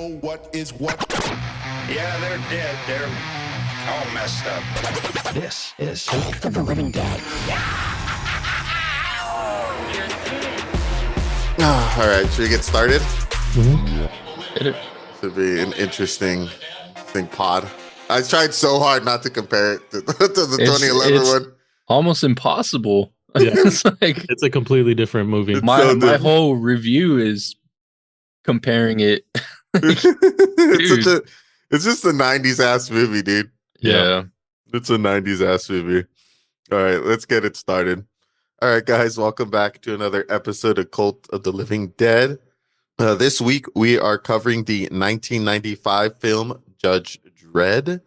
know what is what. Yeah, they're dead. They're all messed up. This is Night of the Living Dead. All right, should we get started? Hit it. Should be an interesting pod. I tried so hard not to compare it to the 2011 it's one. Almost impossible. Yeah. It's a completely different movie. It's my so my different. whole review is comparing it. It's just a 90s ass movie, dude. Yeah. It's a 90s ass movie. All right, let's get it started. All right, guys, welcome back to another episode of Cult of the Living Dead. This week, we are covering the 1995 film Judge Dredd.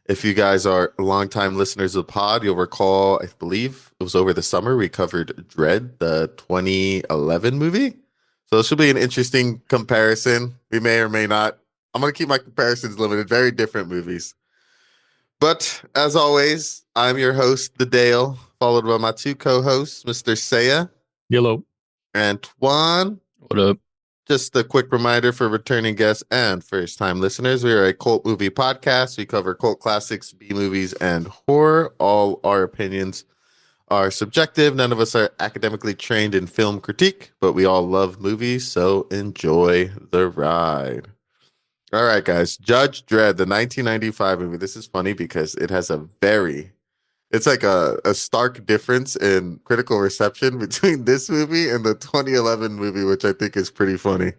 If you guys are longtime listeners of the pod, you'll recall, I believe it was over the summer, we covered Dredd, the 2011 movie. So this should be an interesting comparison. We may or may not. I'm going to keep my comparisons limited. Very different movies. But as always, I'm your host, The Dale, followed by my two co-hosts, Mr. Saya Yellow. and Twan. What up? Just a quick reminder for returning guests and first-time listeners. We are a cult movie podcast. We cover cult classics, B-movies, and horror. All our opinions are subjective. None of us are academically trained in film critique, but we all love movies, so enjoy the ride. All right, guys. Judge Dredd, the 1995 movie. This is funny because it has it's like a stark difference in critical reception between this movie and the 2011 movie, which I think is pretty funny.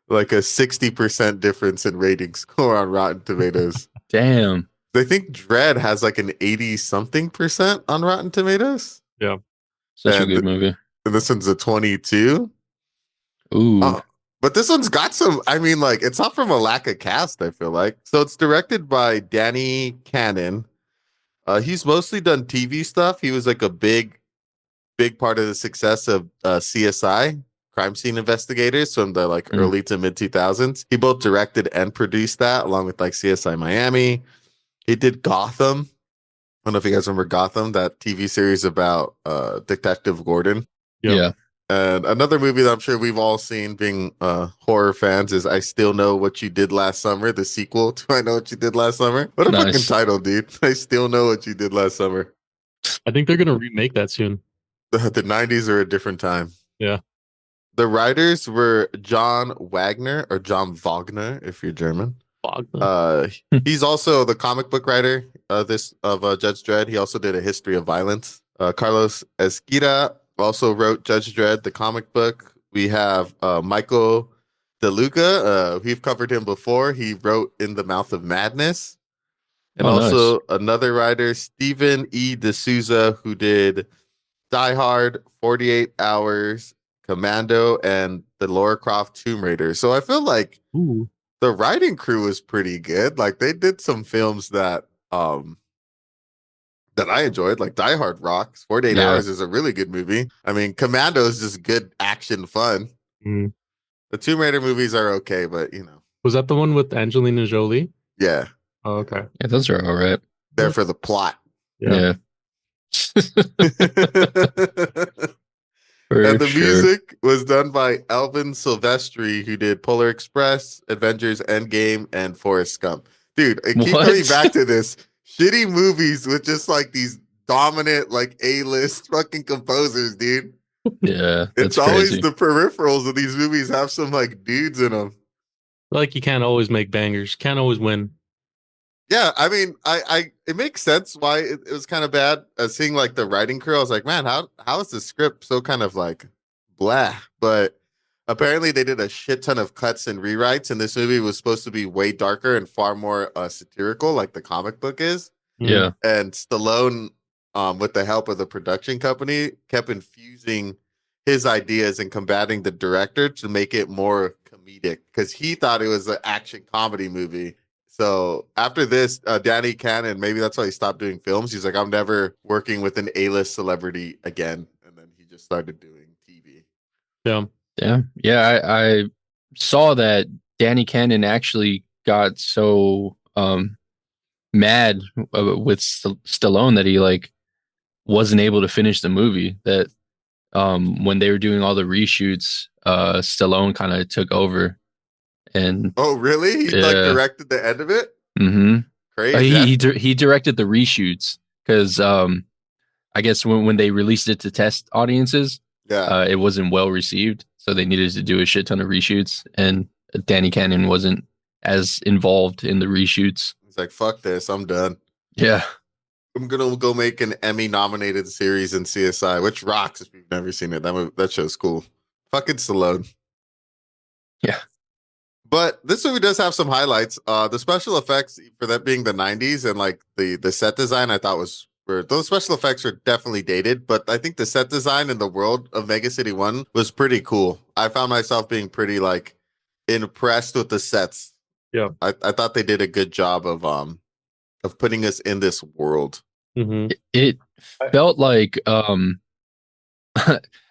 Like a 60% difference in rating score on Rotten Tomatoes. Damn. I think Dredd has like an 80-something% on Rotten Tomatoes. Yeah. Such a And good movie. And this one's a 22. Ooh. But this one's got some, I mean, like, it's not from a lack of cast, I feel like. So it's directed by Danny Cannon. He's mostly done TV stuff. He was like a big part of the success of CSI, Crime Scene Investigators, from the like early to mid 2000s. He both directed and produced that, along with like CSI Miami. He did Gotham. I don't know if you guys remember Gotham, that TV series about Detective Gordon. Yep. Yeah. And another movie that I'm sure we've all seen, being horror fans, is I Still Know What You Did Last Summer, the sequel to I Know What You Did Last Summer. What a Nice. fucking title, dude. I Still Know What You Did Last Summer. I think they're going to remake that soon. The 90s are a different time. Yeah. The writers were John Wagner, or John Wagner, if you're German. He's also the comic book writer of Judge Dredd. He also did A History of Violence. Carlos Esquita also wrote Judge Dredd, the comic book. We have Michael DeLuca. We've covered him before. He wrote In the Mouth of Madness. And also another writer, Stephen E. D'Souza, who did Die Hard, 48 Hours, Commando, and the Lara Croft Tomb Raider. So I feel like the writing crew is pretty good. Like, they did some films that I enjoyed, like Die Hard rocks. 48 Hours is a really good movie. I mean, Commando is just good action fun. Mm. The Tomb Raider movies are okay, but you know. Was that the one with Angelina Jolie? Yeah. Oh, okay. Yeah, those are all right. There for the plot. Yeah. And the music was done by Elvin Silvestri, who did Polar Express, Avengers Endgame, and Forrest Gump. Dude, I keep coming back to this. Shitty movies with just like these dominant, like A-list fucking composers, dude. Yeah. It's always the peripherals of these movies have some like dudes in them. Like, you can't always make bangers. Can't always win. Yeah, I mean, I it makes sense why it was kind of bad. Seeing like the writing crew, I was like, man, how is the script so kind of like blah? But apparently they did a shit ton of cuts and rewrites, and this movie was supposed to be way darker and far more satirical, like the comic book is. Yeah. And Stallone, with the help of the production company, kept infusing his ideas and combating the director to make it more comedic, because he thought it was an action comedy movie. So after this, Danny Cannon, maybe that's why he stopped doing films. He's like, I'm never working with an A-list celebrity again. And then he just started doing TV. Yeah. Yeah. I saw that Danny Cannon actually got so mad with Stallone that he like wasn't able to finish the movie. That when they were doing all the reshoots, Stallone kind of took over and Oh, really? He like Yeah. directed the end of it? hmm Crazy. he directed the reshoots because I guess when they released it to test audiences, Yeah. it wasn't well received, so they needed to do a shit ton of reshoots, and Danny Cannon wasn't as involved in the reshoots. He's like, fuck this. I'm done. Yeah, I'm gonna go make an Emmy nominated series in CSI, which rocks if you've never seen it. That show's cool. Fucking Stallone. yeah, But this movie does have some highlights. The special effects for that being the 90s and like the set design I thought those special effects are definitely dated, but I think the set design in the world of Mega City 1 was pretty cool. I found myself being pretty like impressed with the sets. Yeah. I thought they did a good job of putting us in this world. Mm-hmm. it felt like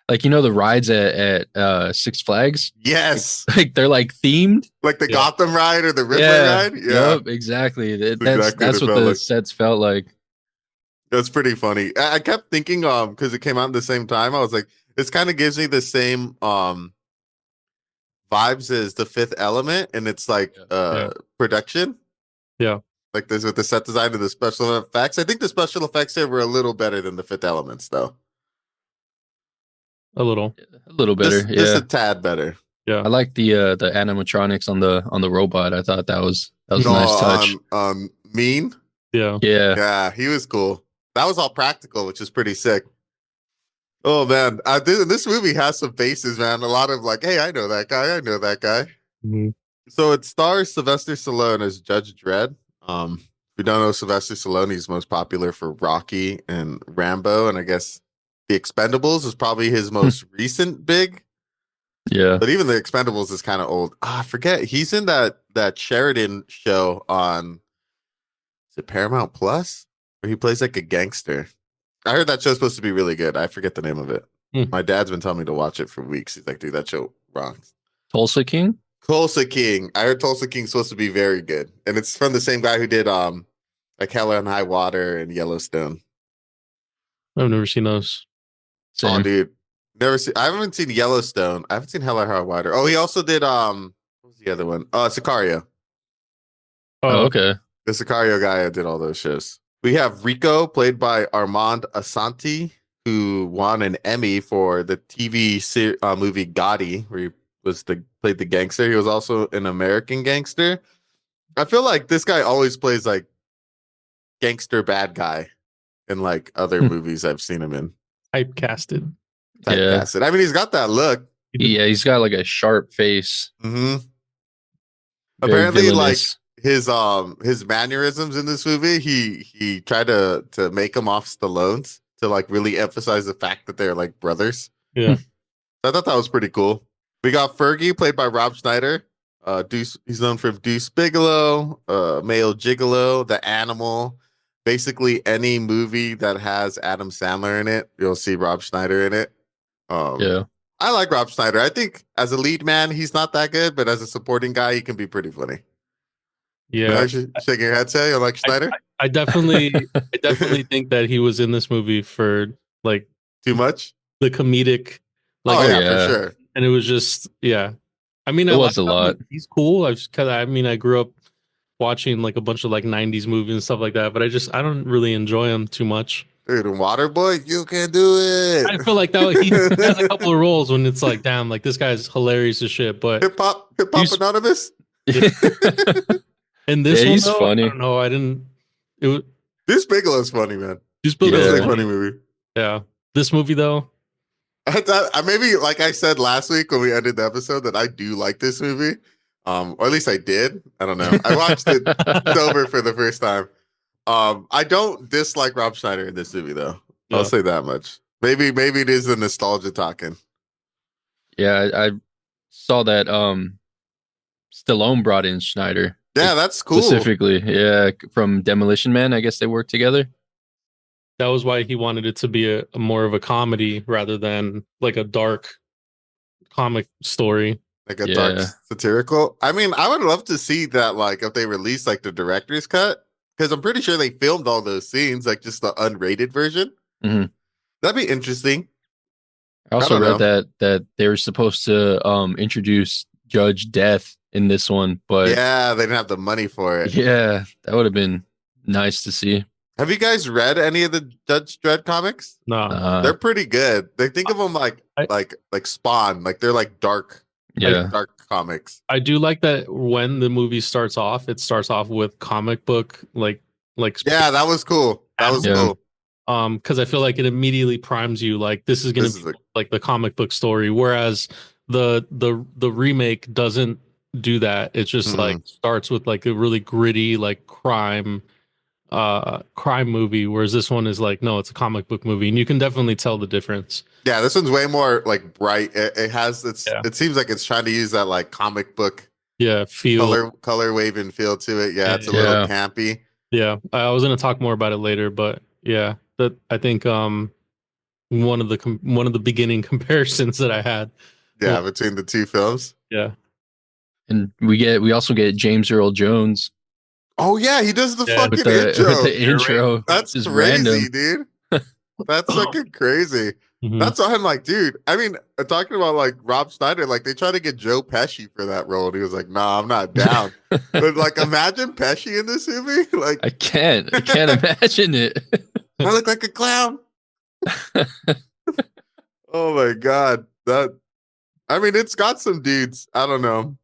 like the rides at Six Flags, Yes. like they're like themed. Like the Yeah. Gotham ride or the Riddler Yeah, ride. Yeah. yep, exactly. That's That's exactly that's what what it felt the like. sets felt like. That's pretty funny. I kept thinking, because it came out at the same time, I was like, this kind of gives me the same vibes as the Fifth Element, and it's like Yeah. production. Yeah. Like this with the set design and the special effects. I think the special effects here were a little better than the Fifth Elements, though. A little. A little better, Just yeah. a tad better. Yeah. I like the animatronics on the robot. I thought that was a nice touch. Mean. Yeah. Yeah, Yeah, he was cool. That was all practical, which is pretty sick. Oh man, this movie has some faces, man. A lot of like, hey, I know that guy. I know that guy. Mhm. So it stars Sylvester Stallone as Judge Dredd. If you don't know Sylvester Stallone, he's most popular for Rocky and Rambo, and I guess The Expendables is probably his most recent big. yeah. But even The Expendables is kind of old. I forget. He's in that Sheridan show on, is it Paramount Plus? Where he plays like a gangster. I heard that show's supposed to be really good. I forget the name of it. My dad's been telling me to watch it for weeks. He's like, dude, that show rocks. Tulsa King. Tulsa King. I heard Tulsa King's supposed to be very good. And it's from the same guy who did like Hell on High Water and Yellowstone. I've never seen those. Same. Oh, dude. I haven't seen Yellowstone. I haven't seen Hell on High Water. Oh, he also did what was the other one? Sicario. Oh, okay. The Sicario guy did all those shows. We have Rico, played by Armand Asante, who won an Emmy for the TV movie Gotti, where he played the gangster. He was also an American gangster. I feel like this guy always plays like gangster bad guy in like other movies I've seen him in. Typecasted. Typecasted. I mean, he's got that look. Yeah, he's got like a sharp face. Mm-hmm. Very Apparently, villainous. like his mannerisms in this movie, he tried to make them off Stallone's to like really emphasize the fact that they're like brothers. Yeah. I thought that was pretty cool. We got Fergie, played by Rob Schneider. He's known for Deuce Bigelow, Male Gigolo, The Animal. Basically, any movie that has Adam Sandler in it, you'll see Rob Schneider in it. Yeah. I like Rob Schneider. I think as a lead man, he's not that good, but as a supporting guy, he can be pretty funny. Yeah. Shaking your head, say you like Schneider? I definitely think that he was in this movie for like Too much? the comedic, like, Oh yeah, yeah. for sure. and it was just, yeah. I mean, It I was like a lot. He's cool. I grew up watching like a bunch of like 90s movies and stuff like that, but I don't really enjoy him too much. Dude, Waterboy, you can do it. I feel like that he has a couple of roles when it's like, damn, like this guy's hilarious as shit. But Hip Hop He's- Anonymous. in this Yeah, one, he's though, funny. I don't know. I didn't. It was This Bigelow's funny, man. just This Bigelow. is Yeah. a funny movie. Yeah, this movie though. I thought maybe like I said last week when we ended the episode that I do like this movie. Or at least I did. I don't know. I watched it sober for the first time. I don't dislike Rob Schneider in this movie though. I'll Yeah. say that much. Maybe it is the nostalgia talking. Yeah, I saw that Stallone brought in Schneider. Yeah, that's cool. Specifically. Yeah, from Demolition Man. I guess they worked together. That was why he wanted it to be a more of a comedy rather than like a dark comic story. Like a dark Yeah. satirical. I mean, I would love to see that, like, if they release like the director's cut, because I'm pretty sure they filmed all those scenes, like just the unrated version. Mhm. That'd be interesting. I also don't read that they were supposed to introduce Judge Death in this one, but Yeah, they didn't have the money for it. yeah, that would have been nice to see. Have you guys read any of the Judge Dredd comics? No. They're pretty good. They think of them like I- Spawn, like they're like dark, Yeah, dark comics. I do like that when the movie starts off, it starts off with comic book like Yeah, that was cool. That was Yeah. cool. because I feel like it immediately primes you like this is gonna This be is like the comic book story, whereas the remake doesn't do that. It just like starts with like a really gritty like crime movie, whereas this one is like no, it's a comic book movie, and you can definitely tell the difference. Yeah, this one's way more like bright. It has Yeah. it seems like it's trying to use that like comic book Yeah, feel. color waving feel to it. Yeah, it's a Yeah. little campy. Yeah, I was gonna talk more about it later, but yeah, that I think one of the beginning comparisons that I had. Yeah, between the two films. Yeah, and we also get James Earl Jones Oh yeah, he does the Yeah, fucking with the intro. with the intro. That's just crazy, random. dude. That's fucking crazy. Mhm. That's why I'm like, dude. I mean, talking about like Rob Schneider, like they tried to get Joe Pesci for that role, and he was like, "Nah, I'm not down." But like, imagine Pesci in this movie. Like, I can't imagine it. I look like a clown. Oh my god, that. I mean, it's got some dudes. I don't know.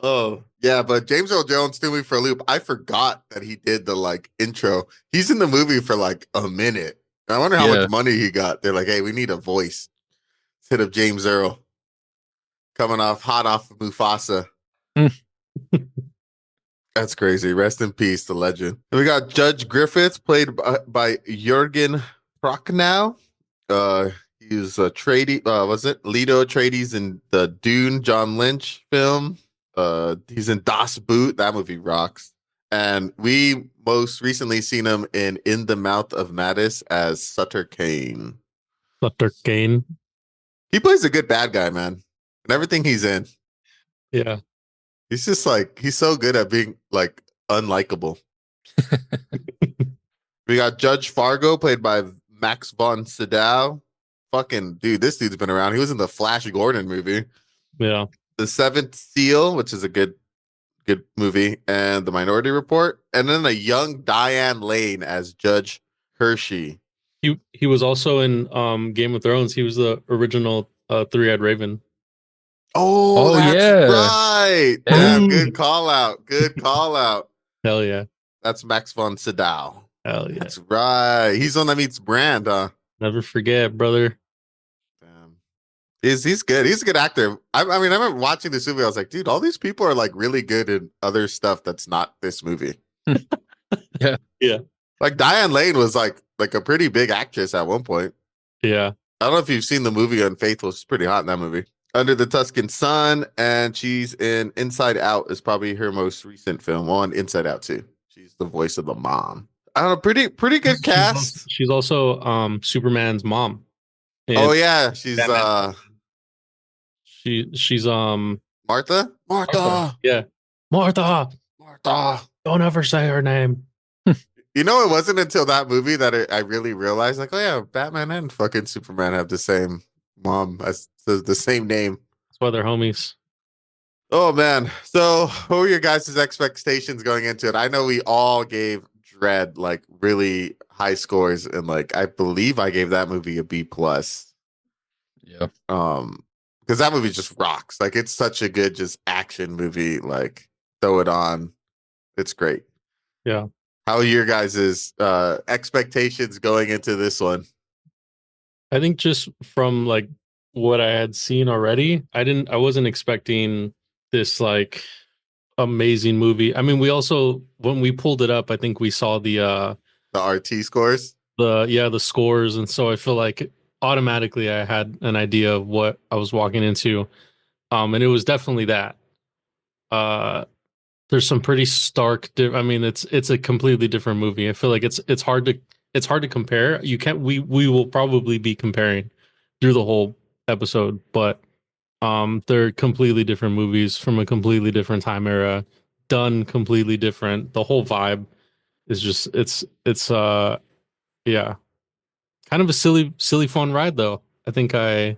Oh yeah, but James Earl Jones threw me for a loop. I forgot that he did the like intro. He's in the movie for like a minute. I wonder how Yeah. much money he got. They're like, hey, we need a voice. Instead of James Earl coming hot off of Mufasa. That's crazy. Rest in peace, the legend. And we got Judge Griffiths, played by Jurgen Prochnow. He was a tradie. Was it Leto Atreides in the Dune John Lynch film? He's in Das Boot. That movie rocks. And we most recently seen him in the Mouth of Madness as Sutter Kane. Sutter Kane. He plays a good bad guy, man. And everything he's in. Yeah, He's just like, he's so good at being like unlikable. We got Judge Fargo, played by Max von Sydow. Fucking dude, this dude's been around. He was in the Flash Gordon movie. yeah. The Seventh Seal, which is a good movie, and The Minority Report, and then a young Diane Lane as Judge Hershey. He was also in Game of Thrones. He was the original three-eyed raven. Oh, that's yeah. right. Damn, good call out. Good call out. Hell yeah. That's Max von Sydow. Hell yeah. That's right. He's the one that meets Brand, huh? Never forget, brother. Damn. He's good. He's a good actor. I mean, I remember watching this movie. I was like, dude, all these people are like really good in other stuff that's not this movie. Yeah. Yeah. Like Diane Lane was like a pretty big actress at one point. Yeah. I don't know if you've seen the movie Unfaithful. She's pretty hot in that movie. Under the Tuscan Sun, and she's in Inside Out is probably her most recent film. On Inside Out too. She's the voice of the mom. I don't know, pretty good cast. She's also Superman's mom. And Oh yeah, she's Batman. She's Martha. yeah. Martha. Don't ever say her name. You know, it wasn't until that movie that I really realized, like, oh yeah, Batman and fucking Superman have the same mom, as the same name. That's why they're homies. Oh man. So what were your guys' expectations going into it? I know we all gave Dredd like really high scores, and like I believe I gave that movie a B plus. Yeah. Because that movie just rocks. Like it's such a good just action movie. Like throw it on. It's great. Yeah. How are your guys' expectations going into this one? I think just from like what I had seen already, I wasn't expecting this like amazing movie. I mean, we also when we pulled it up, I think we saw the RT scores? the scores, and so I feel like automatically I had an idea of what I was walking into. And it was definitely that. There's some pretty stark I mean, it's a completely different movie. I feel like it's hard to compare. You can't we will probably be comparing through the whole episode, but they're completely different movies from a completely different time era, done completely different. The whole vibe is just it's yeah. Kind of a silly fun ride though. I think that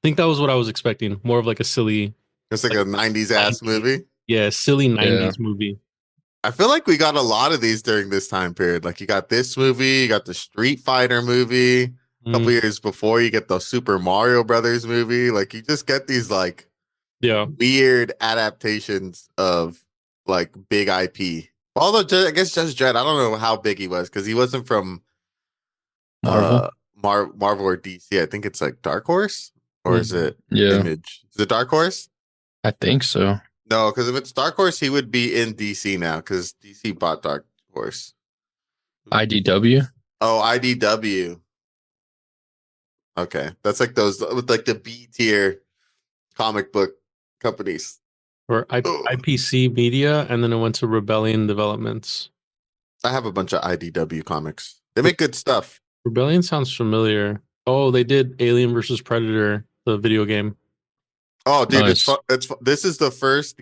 was what I was expecting. More of like a silly It's like a 90s ass 90s. movie. Yeah, silly 90s movie. I feel like we got a lot of these during this time period. Like you got this movie, you got the Street Fighter movie. A couple years before, you get the Super Mario Brothers movie. Like you just get these like weird adaptations of like big IP. Although I guess Judge Dredd, I don't know how big he was because he wasn't from Marvel. Marvel or DC. I think it's like Dark Horse or is it Image? Is it Dark Horse? I think so. No, because if it's Dark Horse, he would be in DC now because DC bought Dark Horse. IDW. Oh, IDW. Okay, that's like those with like the B tier comic book companies. Or IPC Media, and then it went to Rebellion Developments. I have a bunch of IDW comics. They make good stuff. Rebellion sounds familiar. Oh, they did Alien versus Predator, the video game. Oh, dude, Nice. This is the first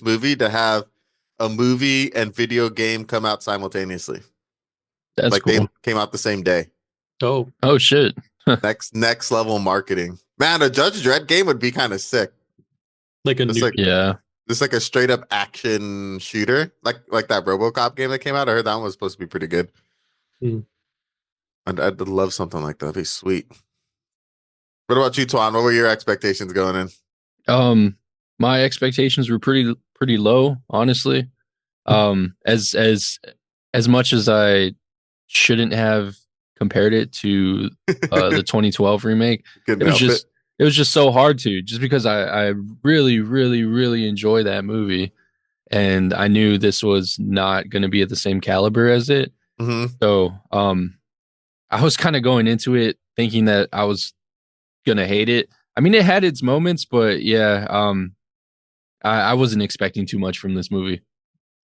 movie to have a movie and video game come out simultaneously. That's like cool. They came out the same day. Oh shit. next level marketing. Man, a Judge Dredd game would be kind of sick. Like a new, Just like a straight up action shooter, like that RoboCop game that came out. I heard that one was supposed to be pretty good. I'd love something like that. That'd be sweet. What about you, Twan? What were your expectations going in? My expectations were pretty low, honestly. As much as I shouldn't have compared it to the 2012 remake, it was just so hard to, just because I really, really, really enjoy that movie, and I knew this was not going to be at the same caliber as it. So, I was kind of going into it thinking that I was gonna hate it. I mean, it had its moments, but yeah, I wasn't expecting too much from this movie.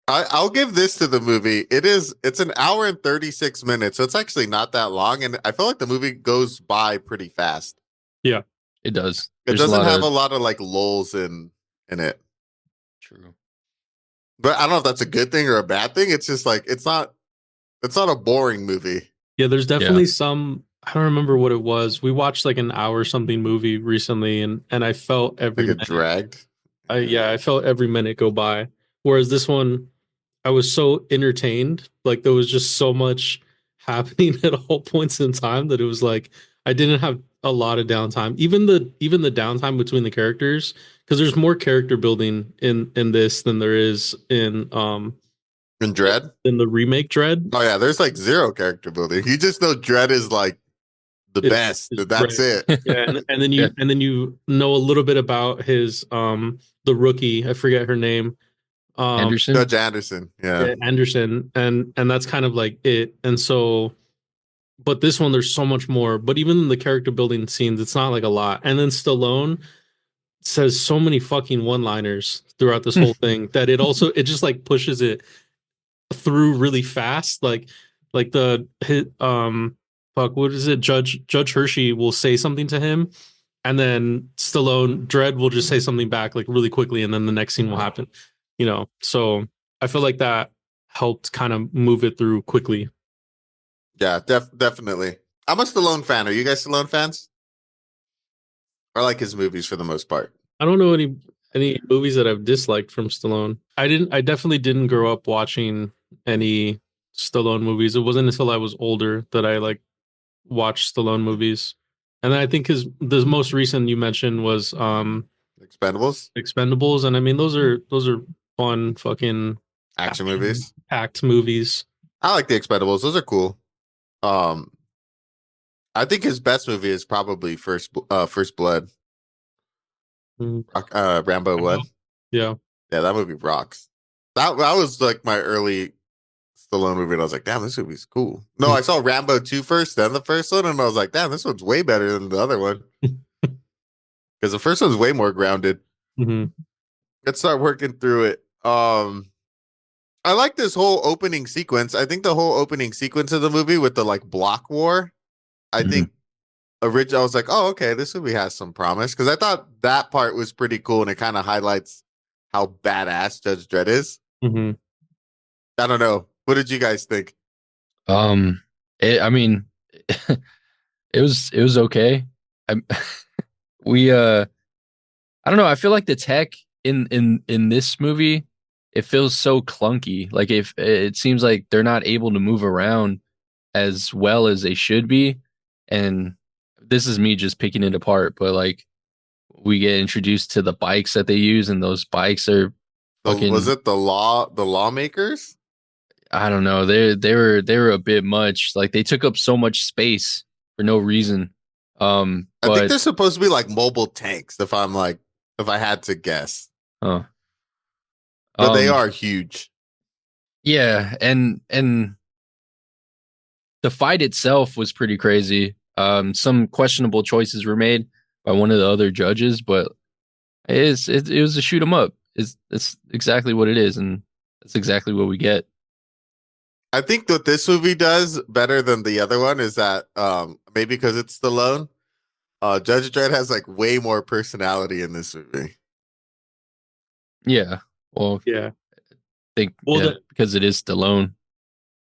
I'll give this to the movie. It's an hour and 36 minutes, so it's actually not that long, and I feel like the movie goes by pretty fast. Yeah, it does. It doesn't have a lot of like lulls in it. True. But I don't know if that's a good thing or a bad thing. It's just like it's not a boring movie. Yeah, there's definitely some. I don't remember what it was. We watched like an hour something movie recently, and I felt every minute dragged. I felt every minute go by. Whereas this one, I was so entertained. Like there was just so much happening at all points in time that it was like I didn't have a lot of downtime. Even the downtime between the characters, because there's more character building in this than there is in Dredd? In the remake Dredd? Oh yeah, there's like zero character building. You just know Dredd is like the best. That's it. Yeah, and then you know a little bit about his the rookie. I forget her name. Anderson? Judge Anderson. Yeah. Anderson. And that's kind of like it. And so, but this one there's so much more. But even in the character building scenes, it's not like a lot. And then Stallone says so many fucking one-liners throughout this whole thing that it just like pushes it through really fast. Like the what is it? Judge Hershey will say something to him, and then Dredd will just say something back like really quickly, and then the next scene will happen. You know, so I feel like that helped kind of move it through quickly. Yeah, definitely. I'm a Stallone fan. Are you guys Stallone fans? I like his movies for the most part. I don't know any movies that I've disliked from Stallone. I definitely didn't grow up watching any Stallone movies. It wasn't until I was older that I like watched Stallone movies. And I think the most recent you mentioned was Expendables, and I mean those are fun fucking action movies. Packed movies. I like the Expendables. Those are cool. I think his best movie is probably First Blood. Rambo 1. Yeah, that movie rocks. That was like my early Stallone movie, and I was like, damn, this movie's cool. No, I saw Rambo 2 first, then the first one, and I was like, damn, this one's way better than the other one. Because the first one's way more grounded. Let's start working through it. I like this whole opening sequence. I think the whole opening sequence of the movie with the like block war, I think originally I was like, oh, okay, this movie has some promise, because I thought that part was pretty cool, and it kind of highlights how badass Judge Dredd is. I don't know. What did you guys think? I mean, it was okay. We I don't know. I feel like the tech in this movie, it feels so clunky. Like if it seems like they're not able to move around as well as they should be. And this is me just picking it apart, but like we get introduced to the bikes that they use, and those bikes are fucking. Was it the lawmakers? I don't know. They were a bit much. Like they took up so much space for no reason. I think But they're supposed to be like mobile tanks. If I had to guess, huh. but they are huge. Yeah, and the fight itself was pretty crazy. Some questionable choices were made by one of the other judges, but it was a shoot 'em up. It's exactly what it is, and that's exactly what we get. I think what this movie does better than the other one is that maybe because it's Stallone, Judge Dredd has like way more personality in this movie. Yeah. Well, Yeah. I think because it is Stallone.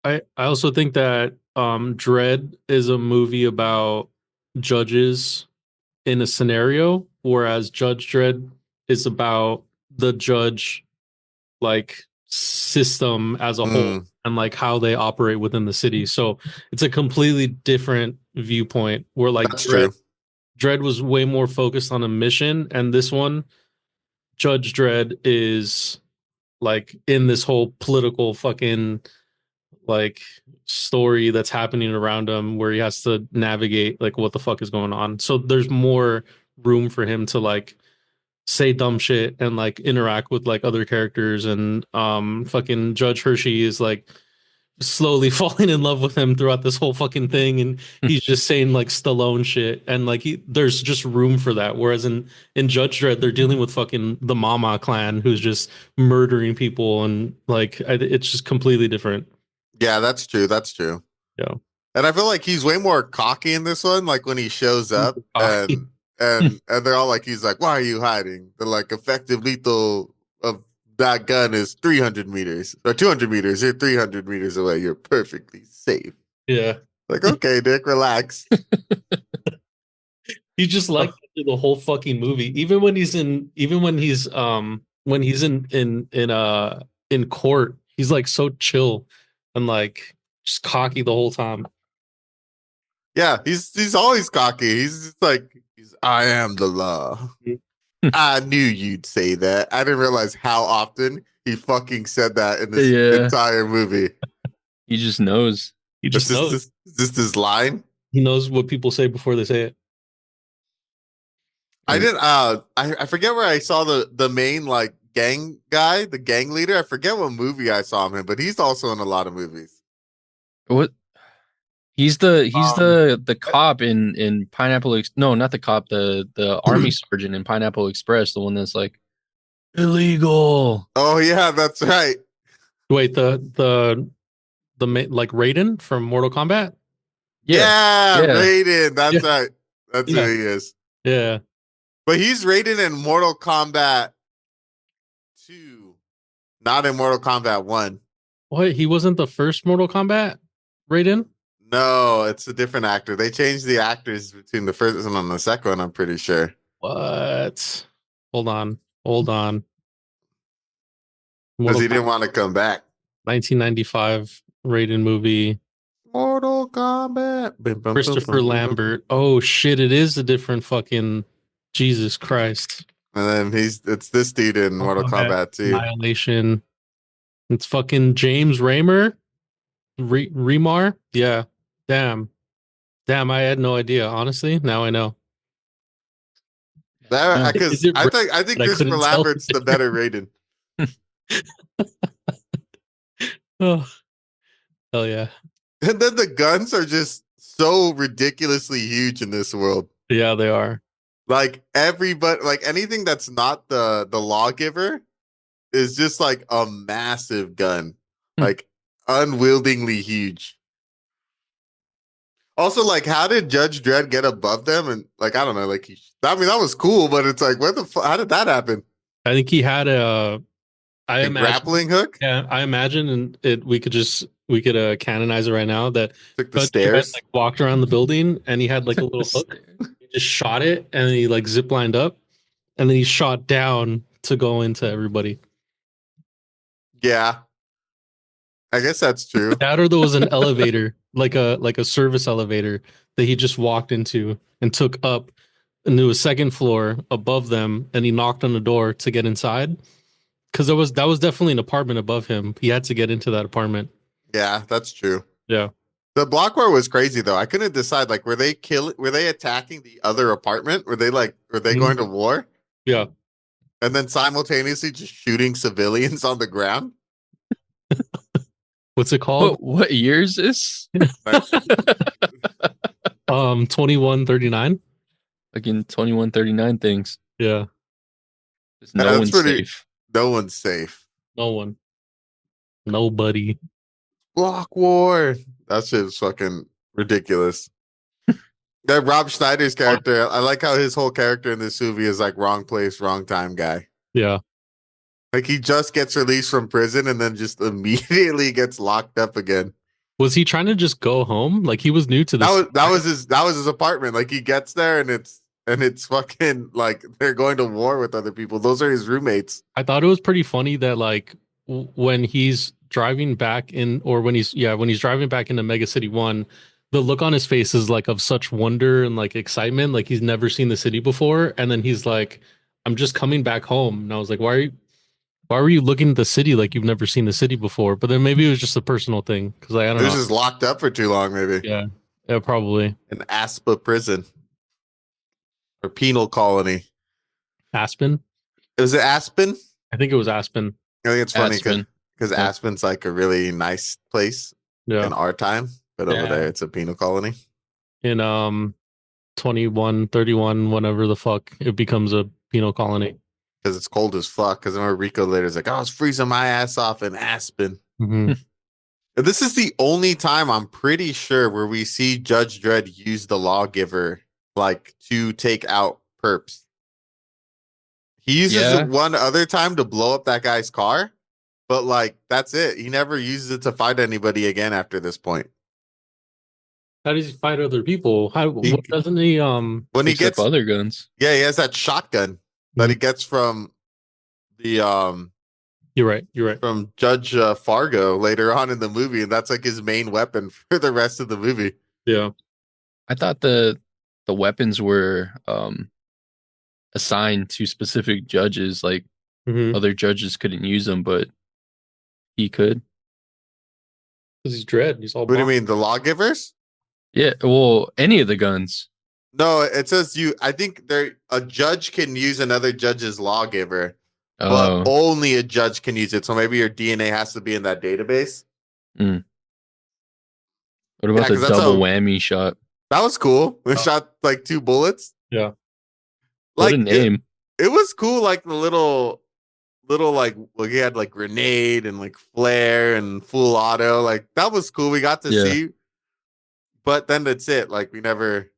I also think that Dredd is a movie about judges in a scenario, whereas Judge Dredd is about the judge like system as a whole and like how they operate within the city. So it's a completely different viewpoint where like Dredd was way more focused on a mission, and this one, Judge Dredd is like in this whole political fucking like story that's happening around him where he has to navigate like what the fuck is going on. So there's more room for him to like say dumb shit and like interact with like other characters, and fucking Judge Hershey is like slowly falling in love with him throughout this whole fucking thing, and he's just saying like Stallone shit, and like there's just room for that. Whereas in Judge Dredd, they're dealing with fucking the Mama clan who's just murdering people, and like it's just completely different. Yeah, that's true. That's true. Yeah. And I feel like he's way more cocky in this one. Like when he shows up and they're all like, he's like, why are you hiding? The like effective lethal of that gun is 300 meters or 200 meters. You're 300 meters away. You're perfectly safe. Yeah. Like, okay, Dick, relax. He's just like the whole fucking movie. Even when he's in court, he's like so chill and like just cocky the whole time. Yeah, he's always cocky. He's just like, I am the law. I knew you'd say that. I didn't realize how often he fucking said that in this entire movie. He just knows. He just knows. Is this his line? He knows what people say before they say it. I didn't. I forget where I saw the main like gang guy, the gang leader. I forget what movie I saw him in, but he's also in a lot of movies. What? He's the cop in Pineapple. No, not the cop. The army sergeant in Pineapple Express. The one that's like illegal. Oh yeah, that's right. Wait, the like Raiden from Mortal Kombat. Yeah. Raiden. That's right. That's who he is. Yeah. But he's Raiden in Mortal Kombat 2, not in Mortal Kombat 1. What? He wasn't the first Mortal Kombat Raiden? No, it's a different actor. They changed the actors between the first one and the second one, I'm pretty sure. What? Hold on. Because he didn't want to come back. 1995 Raiden movie. Mortal Kombat. Christopher Lambert. Oh shit, it is a different fucking Jesus Christ. And then it's this dude in Mortal Kombat 2. Annihilation. It's fucking James Raymer. Remar? Yeah. Damn, I had no idea. Honestly, now I know. I think Christopher Lambert's the better Raiden. Oh, hell yeah! And then the guns are just so ridiculously huge in this world. Yeah, they are. Like everybody, like anything that's not the lawgiver is just like a massive gun, like unwieldingly huge. Also, like, how did Judge Dredd get above them? And like, I don't know, like, that was cool, but it's like, what the fuck? How did that happen? I think he had a grappling hook. Yeah, I imagine, and we could canonize it right now that took the stairs, Dredd, like, walked around the building, and he had like a little hook. He just shot it, and he like zip lined up. and then he shot down to go into everybody. Yeah, I guess that's true. That or there was an elevator, like a service elevator that he just walked into and took up into a second floor above them, and he knocked on the door to get inside. Because that was definitely an apartment above him. He had to get into that apartment. Yeah, that's true. Yeah. The block war was crazy though. I couldn't decide. Like, were they attacking the other apartment? Were they going to war? Yeah. And then simultaneously just shooting civilians on the ground? What's it called? What year is this? 2139. Again, 2139 things. Yeah. No one's safe. No one's safe. No one. Nobody. Block war. That shit is fucking ridiculous. That Rob Schneider's character, I like how his whole character in this movie is like wrong place, wrong time guy. Yeah. Like he just gets released from prison and then just immediately gets locked up again. Was he trying to just go home? Like he was new to this. That was his apartment. Like he gets there and it's fucking like they're going to war with other people. Those are his roommates. I thought it was pretty funny that like when he's driving back in, or when he's driving back into Mega City 1, the look on his face is like of such wonder and like excitement, like he's never seen the city before. And then he's like, I'm just coming back home. And I was like, why were you looking at the city like you've never seen the city before? But then maybe it was just a personal thing, because I don't know. He was just locked up for too long, maybe. Yeah, probably. An Aspa prison or penal colony. Aspen? Was it Aspen? I think it was Aspen. I think it's funny Aspen. because Aspen's like a really nice place in our time, but over there it's a penal colony. In 2131, whenever the fuck it becomes a penal colony. Because it's cold as fuck. Because I remember Rico later is like, I was freezing my ass off in Aspen. Mm-hmm. This is the only time I'm pretty sure where we see Judge Dredd use the lawgiver like to take out perps. He uses it one other time to blow up that guy's car, but like that's it. He never uses it to fight anybody again after this point. How does he fight other people? What doesn't he when he gets other guns? Yeah, he has that shotgun that he gets from the You're right. From Judge Fargo later on in the movie, and that's like his main weapon for the rest of the movie. Yeah. I thought the weapons were assigned to specific judges, like other judges couldn't use them, but he could. Because he's Dredd. He's all What do you mean, the lawgivers? Yeah, well, any of the guns. No, it says I think a judge can use another judge's lawgiver, but only a judge can use it. So maybe your DNA has to be in that database. What about the double whammy shot? That was cool. We shot like 2 bullets. Yeah. What a name. It was cool, like the little like he had like grenade and like flare and full auto. Like that was cool. We got to see. But then that's it. Like we never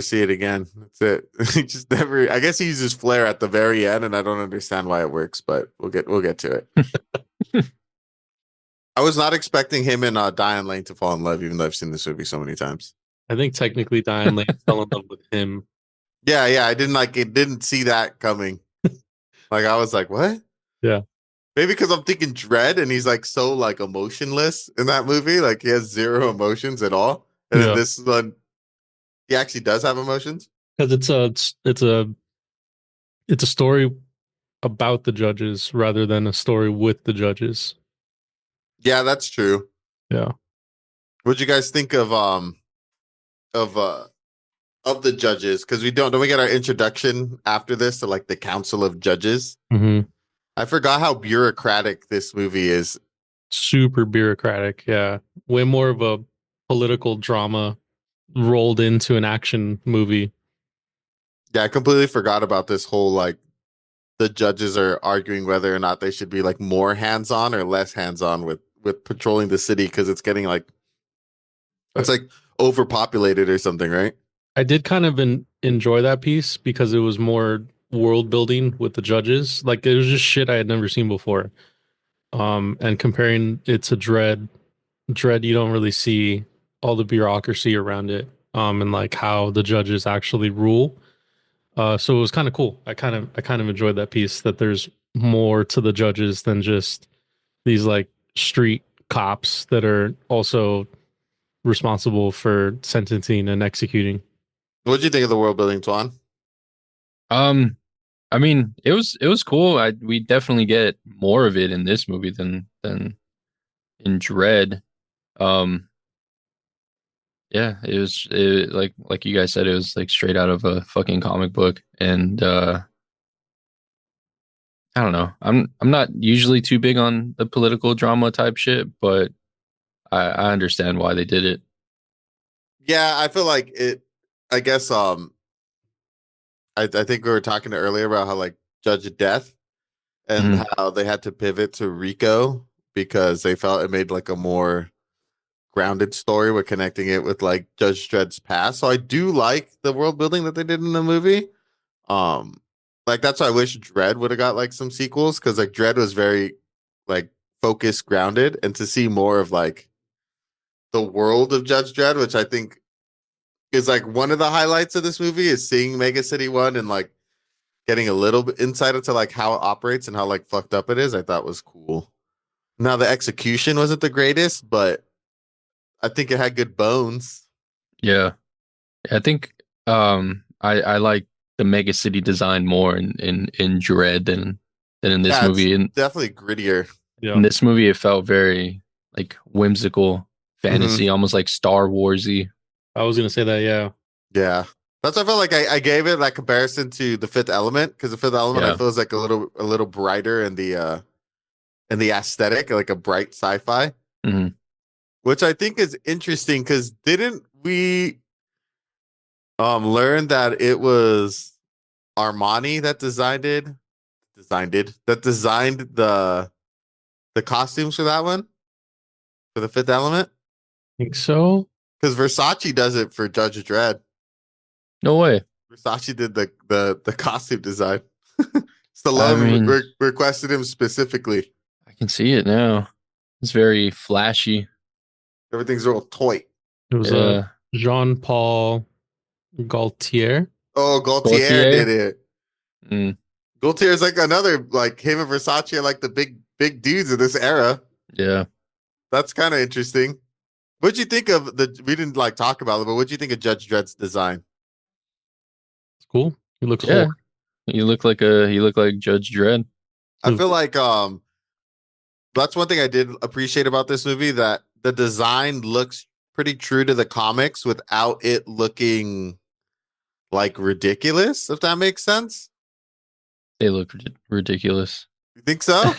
see it again. That's it. He just never. I guess he uses flare at the very end, and I don't understand why it works. But we'll get to it. I was not expecting him and Diane Lane to fall in love, even though I've seen this movie so many times. I think technically Diane Lane fell in love with him. Yeah. I didn't see that coming. Like I was like, what? Yeah. Maybe because I'm thinking Dredd, and he's like so like emotionless in that movie. Like he has 0 emotions at all. And then this one, he actually does have emotions. Because it's a story about the judges rather than a story with the judges. Yeah, that's true. Yeah. What'd you guys think of the judges? Because don't we get our introduction after this to like the Council of Judges? Mm-hmm. I forgot how bureaucratic this movie is. Super bureaucratic. Yeah. Way more of a political drama rolled into an action movie. Yeah, I completely forgot about this whole like the judges are arguing whether or not they should be like more hands-on or less hands-on with patrolling the city, because it's getting like it's like overpopulated or something, right? I did kind of enjoy that piece because it was more world building with the judges. Like it was just shit I had never seen before. And comparing it to Dredd, you don't really see all the bureaucracy around it. And like how the judges actually rule. So it was kind of cool. I kind of enjoyed that piece, that there's more to the judges than just these like street cops that are also responsible for sentencing and executing. What do you think of the world building, Twan? Um, I mean, it was cool. We definitely get more of it in this movie than in Dread. Um, yeah, like you guys said, it was like straight out of a fucking comic book, and I don't know. I'm not usually too big on the political drama type shit, but I understand why they did it. Yeah, I feel like it. I guess I think we were talking earlier about how like Judge Death and Mhm. how they had to pivot to Rico because they felt it made like a more grounded story with connecting it with like Judge Dredd's past. So I do like the world building that they did in the movie. Um, like that's why I wish Dredd would have got like some sequels because like Dredd was very like focused, grounded, and to see more of like the world of Judge Dredd, which I think is like one of the highlights of this movie, is seeing Mega City One and like getting a little bit insight into like how it operates and how like fucked up it is. I thought was cool. Now the execution wasn't the greatest, but I think it had good bones. Yeah, I think I like the mega city design more in Dread than in this Yeah, it's movie. definitely grittier. Yeah. In this movie, it felt very like whimsical fantasy, almost like Star Warsy. I was gonna say that. Yeah. Yeah. That's why I felt like I gave it that comparison to the Fifth Element because the Fifth Element I Yeah, feel is like a little brighter in the aesthetic, like a bright sci-fi, hmm which I think is interesting because didn't we learn that it was Armani that designed the costumes for that one for the Fifth Element? Think so. Because Versace does it for Judge Dredd. no way. Versace did the costume design. I Stallone mean, requested him specifically. I can see it now. It's very flashy. Everything's real toy. It was Yeah, Jean Paul Gaultier. Oh, Gaultier Gaultier. did it. Mm, Gaultier is like another like him and Versace are like the big dudes of this era. yeah. That's kind of interesting. What'd you think of the? We didn't like talk about it, but what'd you think of Judge Dredd's design? It's cool. He looks Yeah, old. you look like Judge Dredd. I feel like that's one thing I did appreciate about this movie, that the design looks pretty true to the comics without it looking like ridiculous, if that makes sense. They look ridiculous. You think so?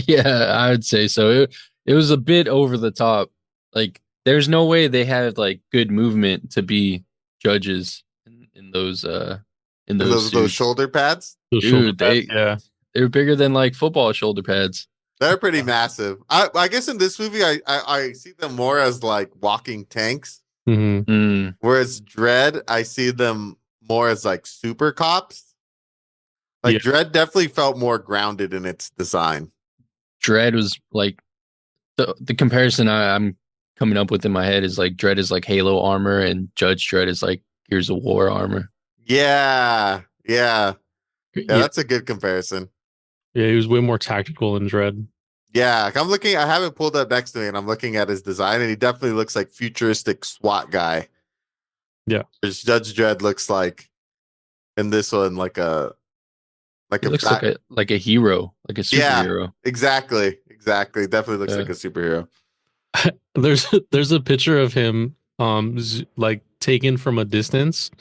Yeah, I would say so. It was a bit over the top. Like, there's no way they had like good movement to be judges in those Those suits. shoulder pads, Those shoulder Dude, pads, yeah. they're bigger than like football shoulder pads. they're pretty massive. I guess in this movie, I see them more as like walking tanks, Hmm. Mm, whereas Dread, I see them more as like super cops. Like Yeah. Dread definitely felt more grounded in its design. Dread was like the comparison I'm coming up with in my head is like Dread is like Halo armor and Judge Dredd is like Gears of War armor. Yeah, yeah, Yeah. that's a good comparison. Yeah, he was way more tactical in Dread. Yeah, I'm looking. I have it pulled up next to me, and I'm looking at his design, and he definitely looks like futuristic SWAT guy. Yeah. Whereas Judge Dredd looks like in this one like He a looks like a hero, like a yeah, superhero. exactly. Definitely looks Yeah. like a superhero. There's a picture of him like taken from a distance,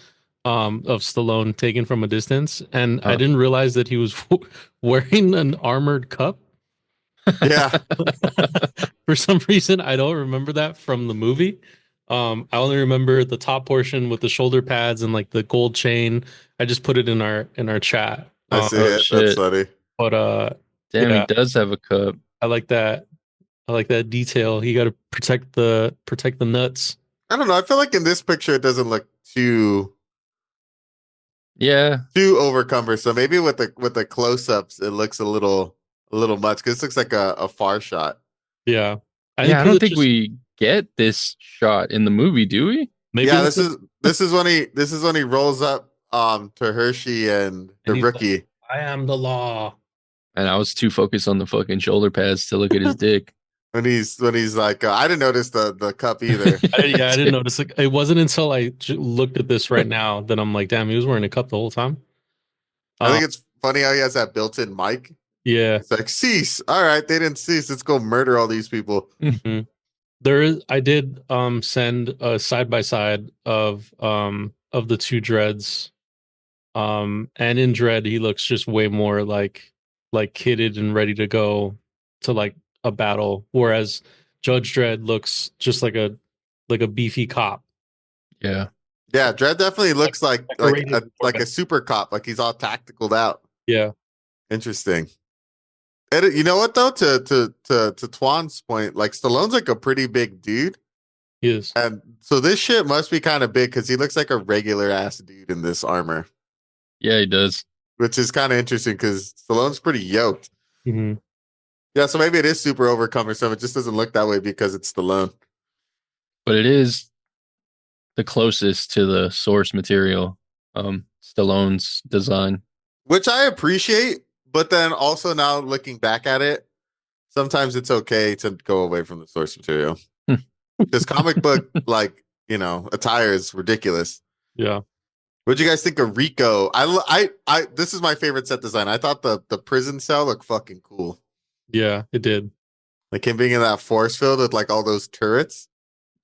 of Stallone taken from a distance, and I Huh. didn't realize that he was wearing an armored cup. Yeah, For some reason, I don't remember that from the movie. I only remember the top portion with the shoulder pads and like the gold chain. I just put it in our chat. I see Oh, it. That's shit. funny. But Damn, yeah, he does have a cup. I like that. I like that detail. You got to protect the nuts. I don't know. I feel like in this picture it doesn't look Yeah, too over cumbersome. Maybe with the close ups, it looks a little much because this looks like a far shot. Yeah, yeah. I don't think just, we get this shot in the movie, do we? maybe Yeah, that's this is when he rolls up to Hershey and the And he's like, rookie. I am the law. And I was too focused on the fucking shoulder pads to look at his dick. When he's like, I didn't notice the cup either. I didn't notice. It wasn't until I looked at this right now that I'm like, damn, he was wearing a cup the whole time. I think it's funny how he has that built-in mic. Yeah. It's like, cease. All right, they didn't cease. Let's go murder all these people. Mhm. I did send a side by side of the two Dreads. And in Dredd, he looks just way more like kidded and ready to go to like a battle, whereas Judge Dredd looks just like a beefy cop. Yeah. Yeah, Dredd definitely looks like decorated a super cop, like he's all tacticaled out. Yeah. Interesting. And you know what though? To Twan's point, like Stallone's like a pretty big dude. He is. And so this shit must be kind of big because he looks like a regular ass dude in this armor. Yeah, he does. Which is kind of interesting because Stallone's pretty yoked. Mm-hmm. Yeah, so maybe it is super overcome or something. It just doesn't look that way because it's Stallone. But it is the closest to the source material, Stallone's design. Which I appreciate, but then also now looking back at it, sometimes it's okay to go away from the source material. Because comic book, like, attire is ridiculous. Yeah. What'd you guys think of Rico? I this is my favorite set design. I thought the prison cell looked fucking cool. Yeah, it did. Like him being in that force field with like all those turrets.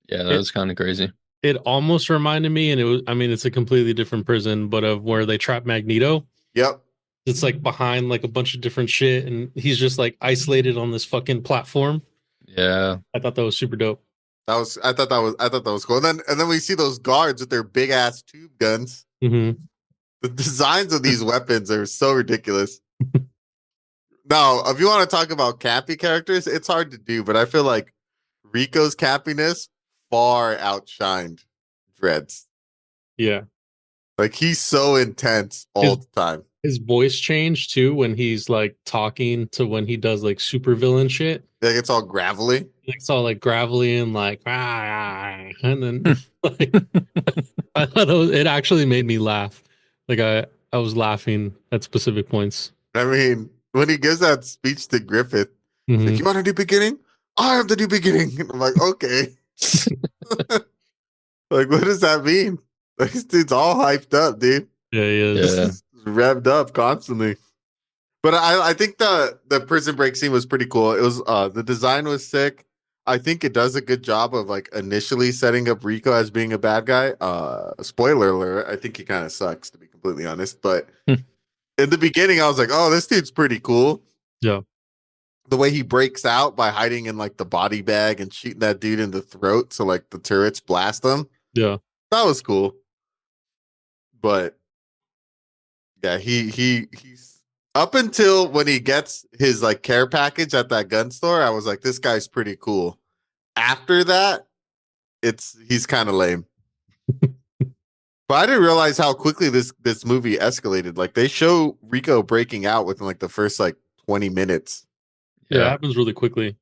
Yeah, that was kind of crazy. It almost reminded me, and it's a completely different prison, but of where they trap Magneto. Yep. It's like behind like a bunch of different shit, and he's just like isolated on this fucking platform. Yeah. I thought that was super dope. I thought that was cool. And then we see those guards with their big ass tube guns. Mm-hmm. The designs of these weapons are so ridiculous. Now, if you want to talk about campy characters, it's hard to do, but I feel like Rico's campiness far outshined Dredd's. Yeah. Like he's so intense all the time. His voice changed too when he's like talking to when he does like super villain shit. Like it's all gravelly. It's all like gravelly and like and then like I thought it actually made me laugh. Like I was laughing at specific points. I mean, when he gives that speech to Griffith, like, you want a new beginning? I am the new beginning. And I'm like, okay. Like, what does that mean? Like, this dude's all hyped up, dude. Yeah, he is. Yeah. Revved up constantly. But I think the prison break scene was pretty cool. It was the design was sick. I think it does a good job of like initially setting up Rico as being a bad guy. Spoiler alert, I think he kind of sucks to be completely honest. But in the beginning, I was like, oh, this dude's pretty cool. Yeah. The way he breaks out by hiding in like the body bag and shooting that dude in the throat so like the turrets blast him. Yeah. That was cool. But yeah, he's up until when he gets his like care package at that gun store, I was like, this guy's pretty cool. After that, he's kind of lame. But I didn't realize how quickly this movie escalated. Like they show Rico breaking out within like the first like 20 minutes. Yeah, it happens really quickly.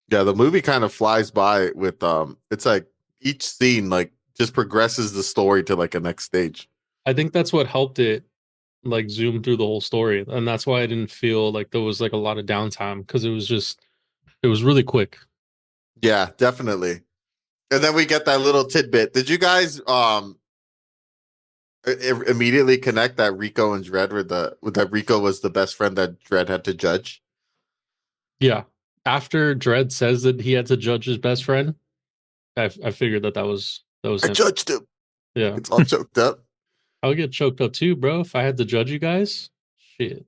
Yeah, the movie kind of flies by with it's like each scene like just progresses the story to like a next stage. I think that's what helped it like zoom through the whole story. And that's why I didn't feel like there was like a lot of downtime because it was really quick. Yeah, definitely. And then we get that little tidbit. Did you guys immediately connect that Rico and Dredd were that Rico was the best friend that Dredd had to judge? Yeah. After Dredd says that he had to judge his best friend, I figured that was I him. judged him. Yeah. It's all choked up. I would get choked up too, bro. If I had to judge you guys, shit.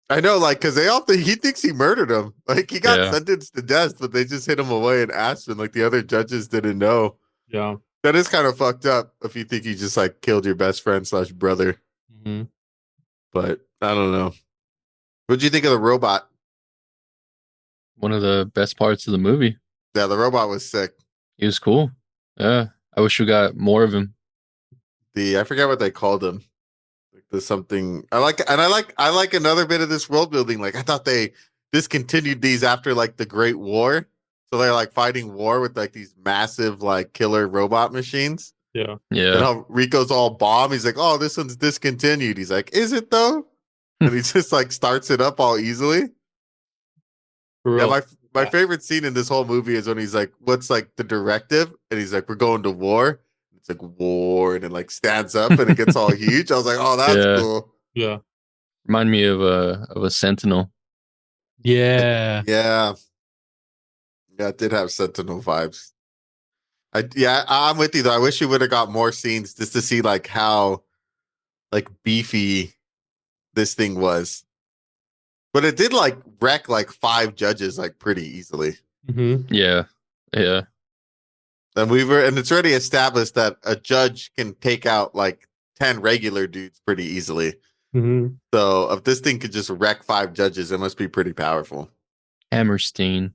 I know, like, because he thinks he murdered him. Like, he got sentenced to death, but they just hit him away in Aspen. Like, the other judges didn't know. Yeah. That is kind of fucked up if you think he just, like, killed your best friend / brother. Mm-hmm. But, I don't know. What'd you think of the robot? One of the best parts of the movie. Yeah, the robot was sick. He was cool. Yeah. I wish we got more of him. I forget what they called him. Like there's something I like another bit of this world building. Like I thought they discontinued these after like the Great War. So they're like fighting war with like these massive like killer robot machines. Yeah. And how Rico's all bomb. He's like, oh, this one's discontinued. He's like, is it though? And he just like starts it up all easily. For Yeah, real. my favorite scene in this whole movie is when he's like, what's like the directive? And he's like, we're going to war. It's like war, and it like stands up and it gets all huge. I was like, oh, that's cool. Yeah. Remind me of a Sentinel. Yeah. Yeah. Yeah, it did have Sentinel vibes. I'm with you though. I wish you would have got more scenes just to see like how like beefy this thing was. But it did like wreck like 5 judges like pretty easily. Mm-hmm. Yeah. And it's already established that a judge can take out like 10 regular dudes pretty easily. Mm-hmm. So if this thing could just wreck 5 judges, it must be pretty powerful. Hammerstein.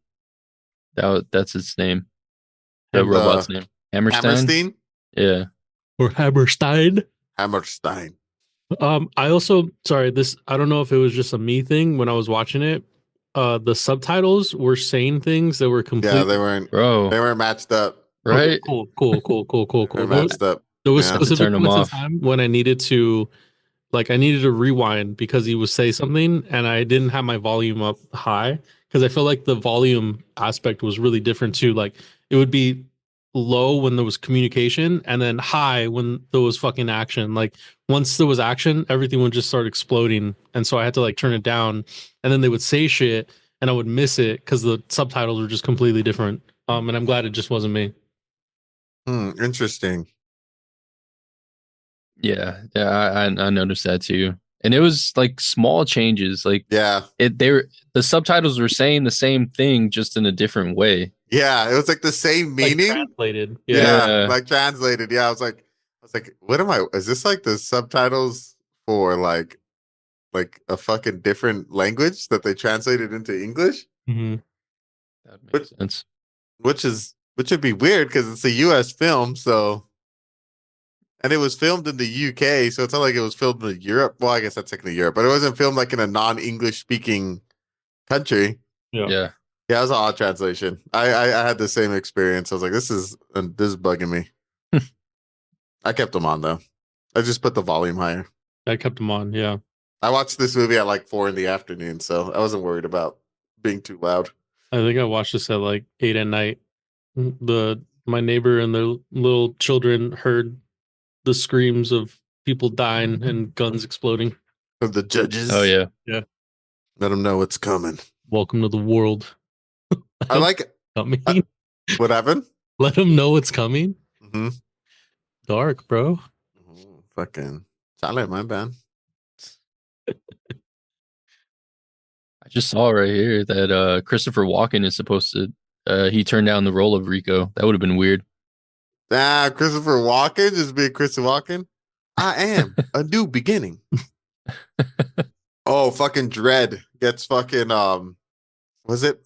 That's its name. The robot's name. Hammerstein? Yeah. Or Hammerstein. Hammerstein. I also I don't know if it was just a me thing when I was watching it. The subtitles were saying things that were completely Yeah, they weren't matched up. Right? Cool. They matched up. There was Yeah. specific Turn them moments in off. time when I needed to rewind because he would say something and I didn't have my volume up high because I feel like the volume aspect was really different too. Like it would be low when there was communication and then high when there was fucking action. Like once there was action, everything would just start exploding. And so I had to like turn it down and then they would say shit and I would miss it because the subtitles were just completely different. And I'm glad it just wasn't me. Interesting. Yeah. I noticed that too. And it was like small changes. Like the subtitles were saying the same thing just in a different way. Yeah, it was like the same meaning. Like translated. Yeah, like translated. Yeah, I was like, what am I? Is this like the subtitles for like a fucking different language that they translated into English? Mm-hmm. That makes sense. Which would be weird because it's a U.S. film, so. And it was filmed in the UK, so it's not like it was filmed in Europe. Well, I guess that's technically Europe, but it wasn't filmed like in a non-English speaking country. Yeah. Yeah, it was an odd translation. I had the same experience. I was like, this is bugging me. I kept them on though. I just put the volume higher. I kept them on, yeah. I watched this movie at like 4 p.m, so I wasn't worried about being too loud. I think I watched this at like 8 p.m. My neighbor and their little children heard the screams of people dying and guns exploding. Of the judges. Oh yeah. Yeah. Let them know what's coming. Welcome to the world. I like it. What happened? Let them know what's coming. Mm-hmm. Dark, bro. Fucking silent, my bad. I just saw right here that Christopher Walken is supposed to he turned down the role of Rico. That would have been weird. Christopher Walken, just being Christopher Walken. I am a new beginning. Oh, fucking Dredd gets fucking was it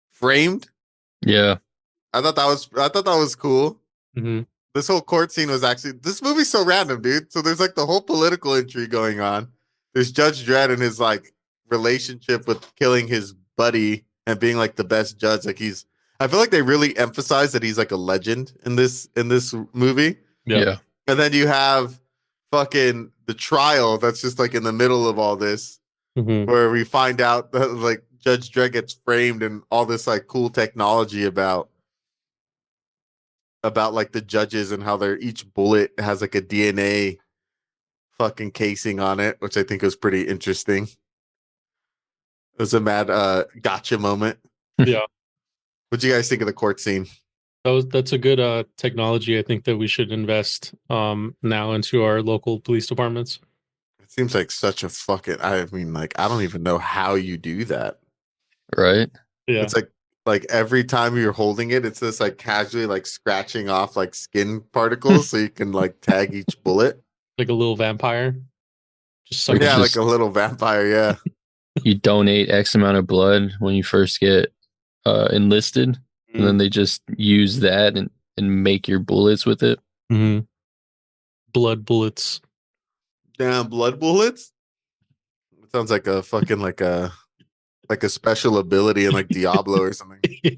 framed? Yeah. I thought that was cool. Mm-hmm. This whole court scene was actually, this movie's so random, dude. So there's like the whole political intrigue going on. There's Judge Dredd and his like relationship with killing his buddy and being like the best judge. Like I feel like they really emphasize that he's like a legend in this movie. Yeah. And then you have fucking the trial that's just like in the middle of all this, where we find out that like Judge Dredd gets framed and all this like cool technology about like the judges and how each bullet has like a DNA fucking casing on it, which I think was pretty interesting. It was a mad gotcha moment. Yeah. What'd you guys think of the court scene? That's a good technology. I think that we should invest now into our local police departments. It seems like such a fucking, I mean, like, I don't even know how you do that. Right? Yeah. It's like every time you're holding it, it's just like casually like scratching off like skin particles so you can like tag each bullet. Like a little vampire. Just like a little vampire, yeah. You donate X amount of blood when you first get enlisted, and then they just use that and make your bullets with it. Mm-hmm. Blood bullets. Damn, blood bullets? It sounds like a fucking like a special ability in like Diablo or something. Yeah.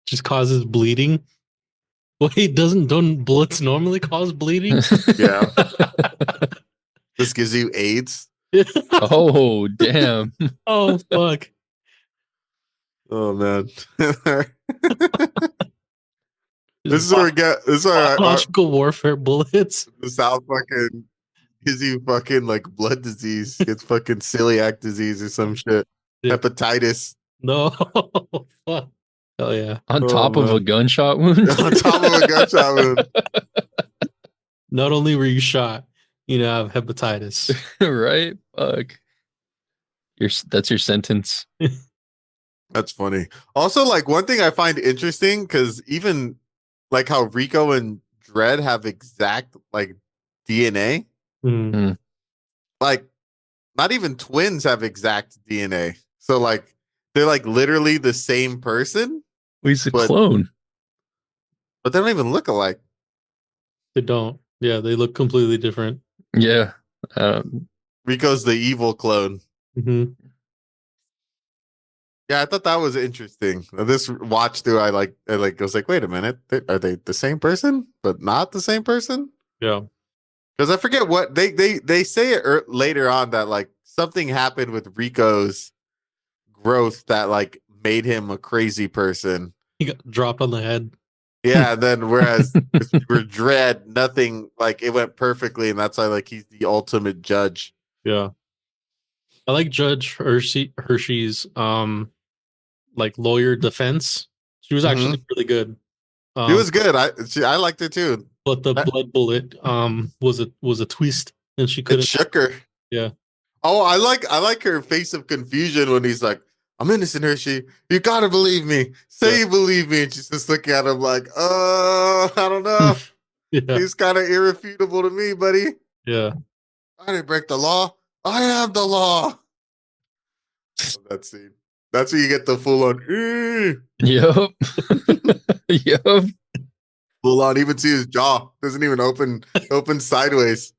Just causes bleeding. Wait, don't bullets normally cause bleeding? Yeah. This gives you AIDS. Oh, damn. Oh fuck! Oh man. This is where we get. This is where Biological warfare bullets. the South fucking gives you fucking like blood disease. It's fucking celiac disease or some shit. Yeah. Hepatitis. No, fuck. Oh yeah. On Oh, top of a man. gunshot wound? On top of a gunshot wound. Not only were you shot, you now have hepatitis. Right? Fuck. That's your sentence. That's funny. Also, like one thing I find interesting because even like how Rico and Dredd have exact like DNA. Hmm. Like not even twins have exact DNA. So like they're like literally the same person, He's a but clone. they don't even look alike. They don't. Yeah, they look completely different. Yeah. Rico's the evil clone. Hmm. Yeah, I thought that was interesting. This watch through, I was like, wait a minute, are they the same person, but not the same person? Yeah. Because I forget what they say it later on that like something happened with Rico's growth that like made him a crazy person. He got dropped on the head. Yeah, and then whereas for Dredd, nothing like it went perfectly, and that's why like he's the ultimate judge. Yeah. I like Judge Hershey's like lawyer defense. She was actually really good. He was good. I liked it too. But the blood bullet was a twist, and she It couldn't. shook her. Yeah. Oh, I like her face of confusion when he's like, "I'm innocent, Hershey. You gotta believe me. Say you believe me." And she's just looking at him like, I don't know. Yeah. He's kind of irrefutable to me, buddy. Yeah. I didn't break the law. I am the law." Love that scene. That's where you get the full on. Yep. Yep. Full on. Even see his jaw doesn't even open sideways.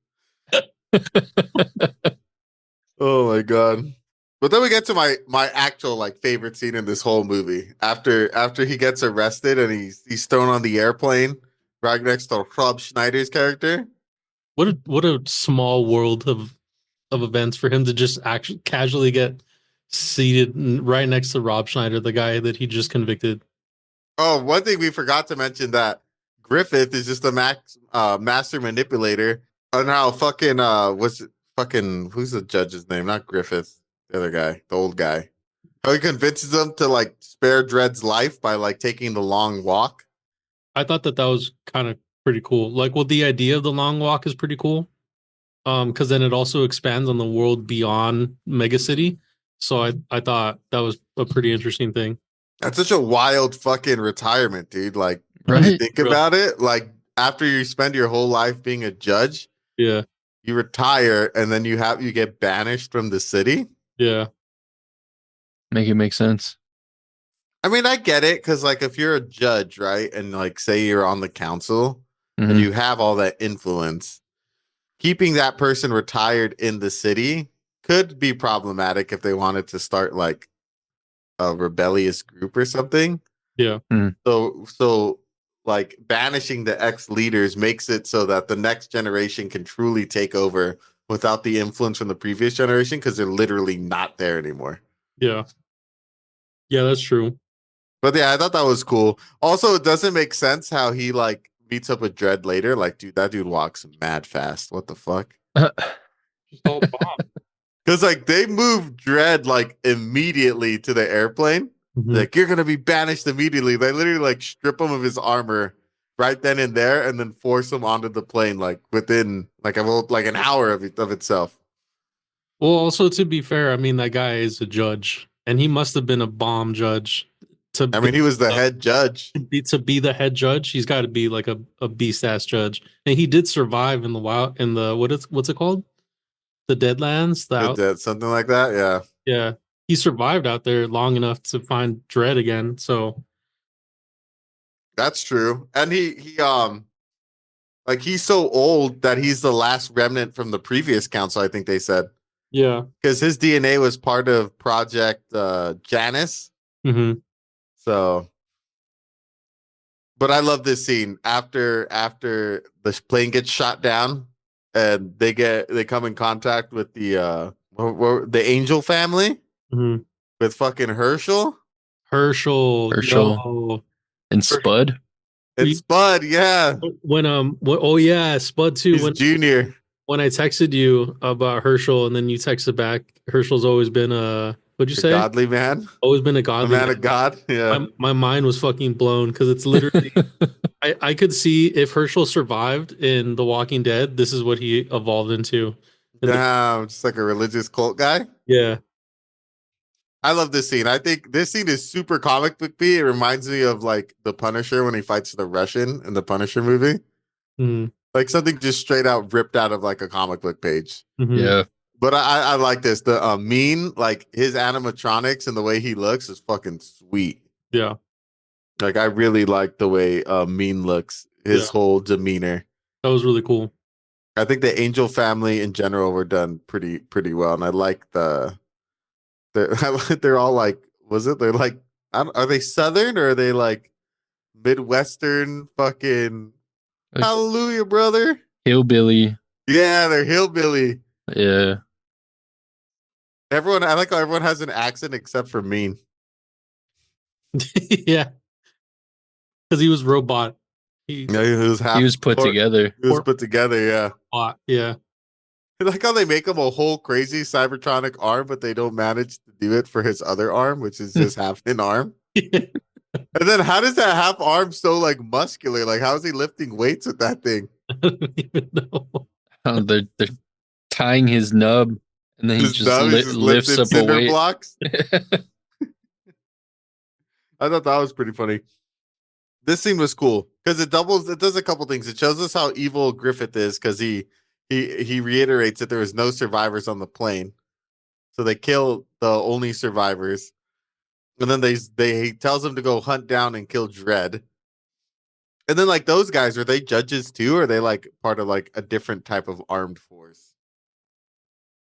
Oh my god. But then we get to my actual like favorite scene in this whole movie. After he gets arrested and he's thrown on the airplane right next to Rob Schneider's character. What a small world of events for him to just actually casually get seated right next to Rob Schneider, the guy that he just convicted. Oh, one thing we forgot to mention that Griffith is just a master manipulator. And how fucking what's it fucking who's the judge's name? Not Griffith, the other guy, the old guy. How he convinces them to like spare Dredd's life by like taking the long walk. I thought that was kind of pretty cool. Like, well, the idea of the long walk is pretty cool. Because then it also expands on the world beyond Mega City. So I thought that was a pretty interesting thing. That's such a wild fucking retirement, dude. Like, Right? you think about it, like after you spend your whole life being a judge, Yeah. you retire and then you get banished from the city. Yeah. Make it make sense. I mean, I get it because like if you're a judge, right, and like say you're on the council and Mhm. you have all that influence, keeping that person retired in the city could be problematic if they wanted to start like a rebellious group or something. Yeah. So like banishing the ex leaders makes it so that the next generation can truly take over without the influence from the previous generation because they're literally not there anymore. Yeah. Yeah, that's true. But yeah, I thought that was cool. Also, it doesn't make sense how he like meets up with Dredd later. Like, dude, that dude walks mad fast. What the fuck? Just all bomb. Because like they moved Dredd like immediately to the airplane. Mhm. Like, you're gonna be banished immediately. They literally like strip him of his armor right then and there, and then force him onto the plane like within like an hour of itself. Well, also to be fair, I mean that guy is a judge, and he must have been a bomb judge. I mean, he was the head judge. To be the head judge, he's got to be like a beast ass judge, and he did survive in the what's it called, the Deadlands, Something like that. Yeah. yeah, he survived out there long enough to find Dredd again. So That's true. And he like he's so old that he's the last remnant from the previous council, I think they said. yeah, Because his DNA was part of Project Janus. mm-hmm. So But I love this scene after the plane gets shot down and they come in contact with the Angel family Mhm. with fucking Herschel Herschel, Herschel. yo. And Spud. and Spud. Yeah, Oh yeah, Spud too. he's Junior. When I texted you about Herschel and then you texted back, Herschel's always been what'd you The say? godly man, Always been a a godly man man. of God. Yeah, My mind was fucking blown because it's literally I could see if Herschel survived in The Walking Dead, this is what he evolved into. damn, just like a religious cult guy. Yeah. I love this scene. I think this scene is super comic book y. It reminds me of like the Punisher when he fights the Russian in the Punisher movie. Mhm. Like something just straight out ripped out of like a comic book page. Mhm. Yeah. But I like this. The mean, like his animatronics and the way he looks is fucking sweet. Yeah. Like I really like the way mean looks. His Yeah. whole demeanor. That was really cool. I think the Angel family in general were done pretty well, and I like they're all like, was it? They're like, are they Southern or are they like Midwestern? Fucking Like, hallelujah, brother. hillbilly. Yeah, they're hillbilly. Yeah. Everyone, I like how everyone has an accent except for Mean. Yeah. Because he was robot. He Yeah, he was half. He was put together. He was put together. Yeah. bot. Yeah. I like how they make him a whole crazy cybertronic arm, but they don't manage to do it for his other arm, which is just half an arm. And then how does that half arm so like muscular? Like how is he lifting weights with that thing? I don't even know. They're tying his nub, and then he His just, nub, he's lifts lifting up a cinder weight. blocks. I thought that was pretty funny. This scene was cool because it does a couple things. It shows us how evil Griffith is because he reiterates that there was no survivors on the plane. So they kill the only survivors. And then he tells them to go hunt down and kill Dredd. And then like those guys, are they judges too? Or are they like part of like a different type of armed force?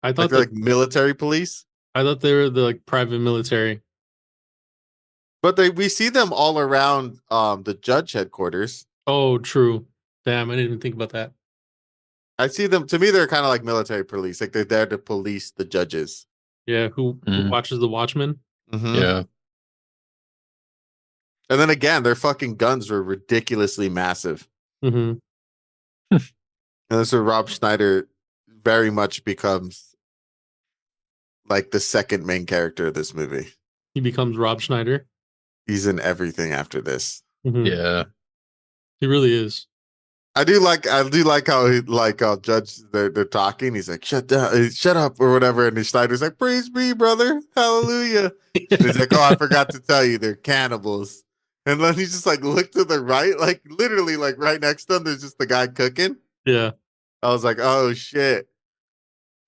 I Like thought they're like military police? I thought they were the like private military. But we see them all around the judge headquarters. Oh, true. Damn, I didn't even think about that. I see them, to me, they're kind of like military police. Like they're there to police the judges. Yeah, who watches the Watchmen? Mhm. Yeah. And then again, their fucking guns were ridiculously massive. Mm-hmm. And this is where Rob Schneider very much becomes like the second main character of this movie. He becomes Rob Schneider. He's in everything after this. Mhm. Yeah. He really is. I do like how Judge they're talking. He's like, shut down, shut up, or whatever. And Schneider's like, praise be, brother, hallelujah. And he's like, oh, I forgot to tell you, they're cannibals. And then he's just like, look to the right, like literally, like right next to him, there's just the guy cooking. Yeah. I was like, oh shit,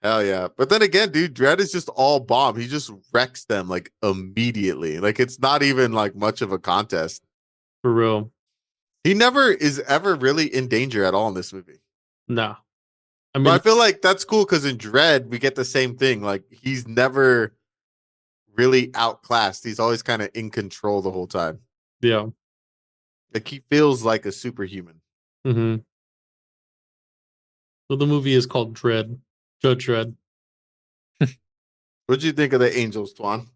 hell yeah. But then again, dude, Dredd is just all bomb. He just wrecks them like immediately. Like it's not even like much of a contest. For real. He never is ever really in danger at all in this movie. Nah. I mean, But I feel like that's cool because in Dredd, we get the same thing. Like he's never really outclassed. He's always kind of in control the whole time. yeah. Like he feels like a superhuman. Mm-hmm. So the movie is called Dredd. Judge Dredd. What do you think of the Angels, Twan?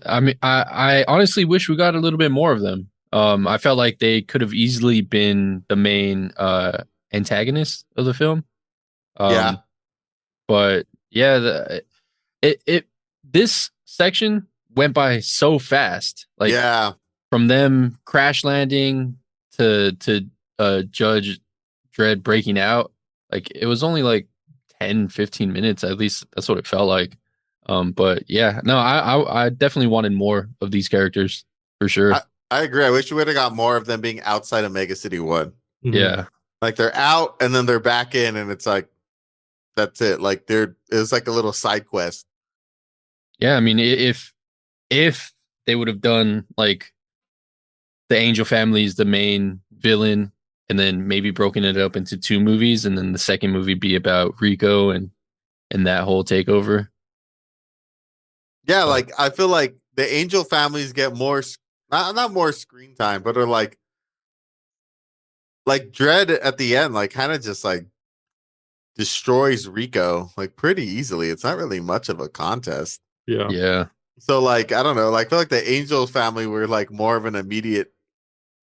I mean, I honestly wish we got a little bit more of them. I felt like they could have easily been the main antagonist of the film. Yeah. But yeah, this section went by so fast. Like yeah. from them crash landing to Judge Dredd breaking out, like it was only like 10, 15 minutes. At least that's what it felt like. But yeah, no, I definitely wanted more of these characters for sure. I agree. I wish we would have got more of them being outside of Mega City 1. Mhm. Yeah. Like they're out and then they're back in and it's like, that's it. Like it's like a little side quest. Yeah, I mean, if they would have done like the Angel family is the main villain, and then maybe broken it up into 2 movies, and then the second movie be about Rico and that whole takeover. Yeah, like I feel like the Angel families get more, not more screen time, but are like like Dredd at the end, like kind of just like destroys Rico like pretty easily. It's not really much of a contest. Yeah. Yeah. So like I don't know, like I feel like the Angel family were like more of an immediate,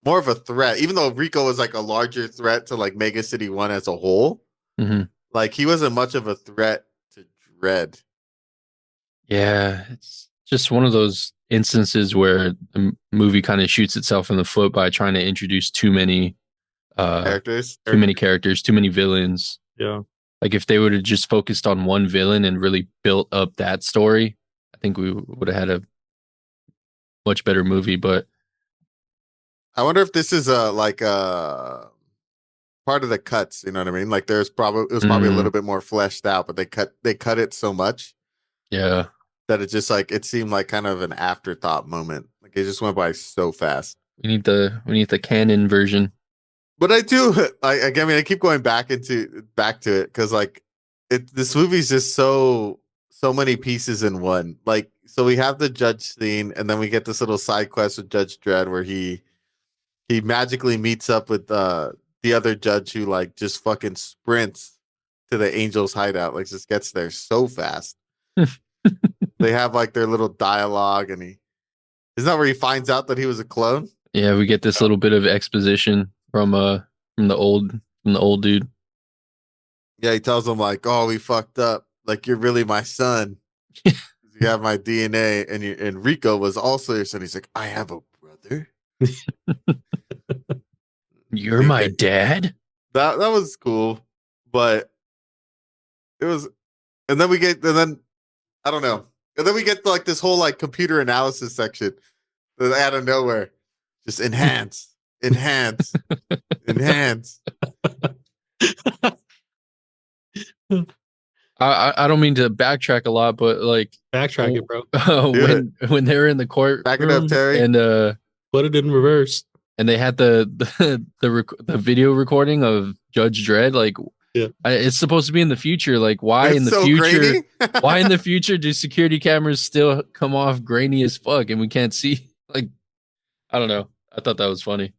more of a threat, even though Rico was like a larger threat to like Mega City 1 as a whole. Hmm. Like he wasn't much of a threat to Dredd. Yeah. It's just one of those instances where the movie kind of shoots itself in the foot by trying to introduce Characters. too many characters, too many villains. Yeah. Like if they would have just focused on one villain and really built up that story, I think we would have had a much better movie. But I wonder if this is like a part of the cuts. You know what I mean? Like there's probably it was probably a little bit more fleshed out, but they cut it so much yeah, that it just like it seemed like kind of an afterthought moment. Like it just went by so fast. we need the canon version. But I do I mean I keep going back to it because like this movie's just so many pieces in one. Like so we have the judge scene and then we get this little side quest with Judge Dredd where he magically meets up with the other judge who like just fucking sprints to the Angels hideout, like just gets there so fast. They have like their little dialogue and isn't that where he finds out that he was a clone? Yeah, we get this little bit of exposition from the old dude. Yeah, he tells him like, "Oh, we fucked up. Like you're really my son. You have my DNA, and Rico was also your son." He's like, "I have a brother." You're my dad? That was cool, but it was, and then I don't know, and then we get like this whole like computer analysis section out of nowhere, just enhance, enhance, enhance. I don't mean to backtrack a lot, but like Backtrack it, bro. when they were in the court, Back it up, Terry. and Put it in reverse. and they had the video recording of Judge Dredd. Like, yeah, it's supposed to be in the future. Like, why It's in the so future? grainy. Why in the future do security cameras still come off grainy as fuck and we can't see? Like, I don't know. I thought that was funny.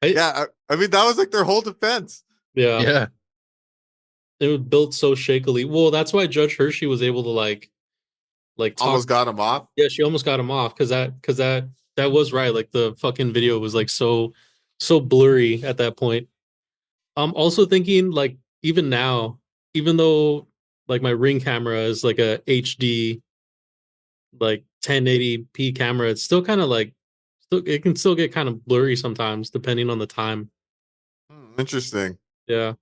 Yeah, I mean that was like their whole defense. Yeah, Yeah. It was built so shakily. Well, that's why Judge Hershey was able to like talk. Almost got him off. Yeah, she almost got him off because that was right. Like the fucking video was like so blurry at that point. I'm also thinking like even now, even though like my Ring camera is like a HD like 1080p camera, it's still kind of like it can still get kind of blurry sometimes depending on the time. Interesting. Yeah.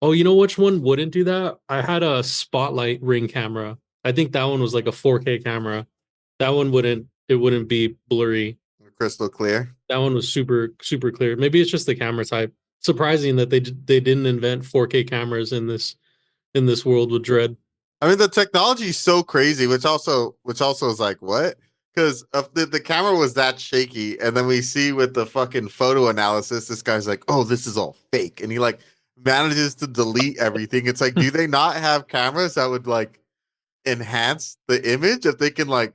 Oh, you know which one wouldn't do that? I had a Spotlight Ring camera. I think that one was like a 4K camera. That one wouldn't be blurry. Crystal clear. That one was super clear. Maybe it's just the camera type. Surprising that they didn't invent 4K cameras in this world with Dredd. I mean, the technology is so crazy, which also is like what? Because the camera was that shaky, and then we see with the fucking photo analysis, this guy's like, "Oh, this is all fake," and he like manages to delete everything. It's like, do they not have cameras that would like enhance the image if they can like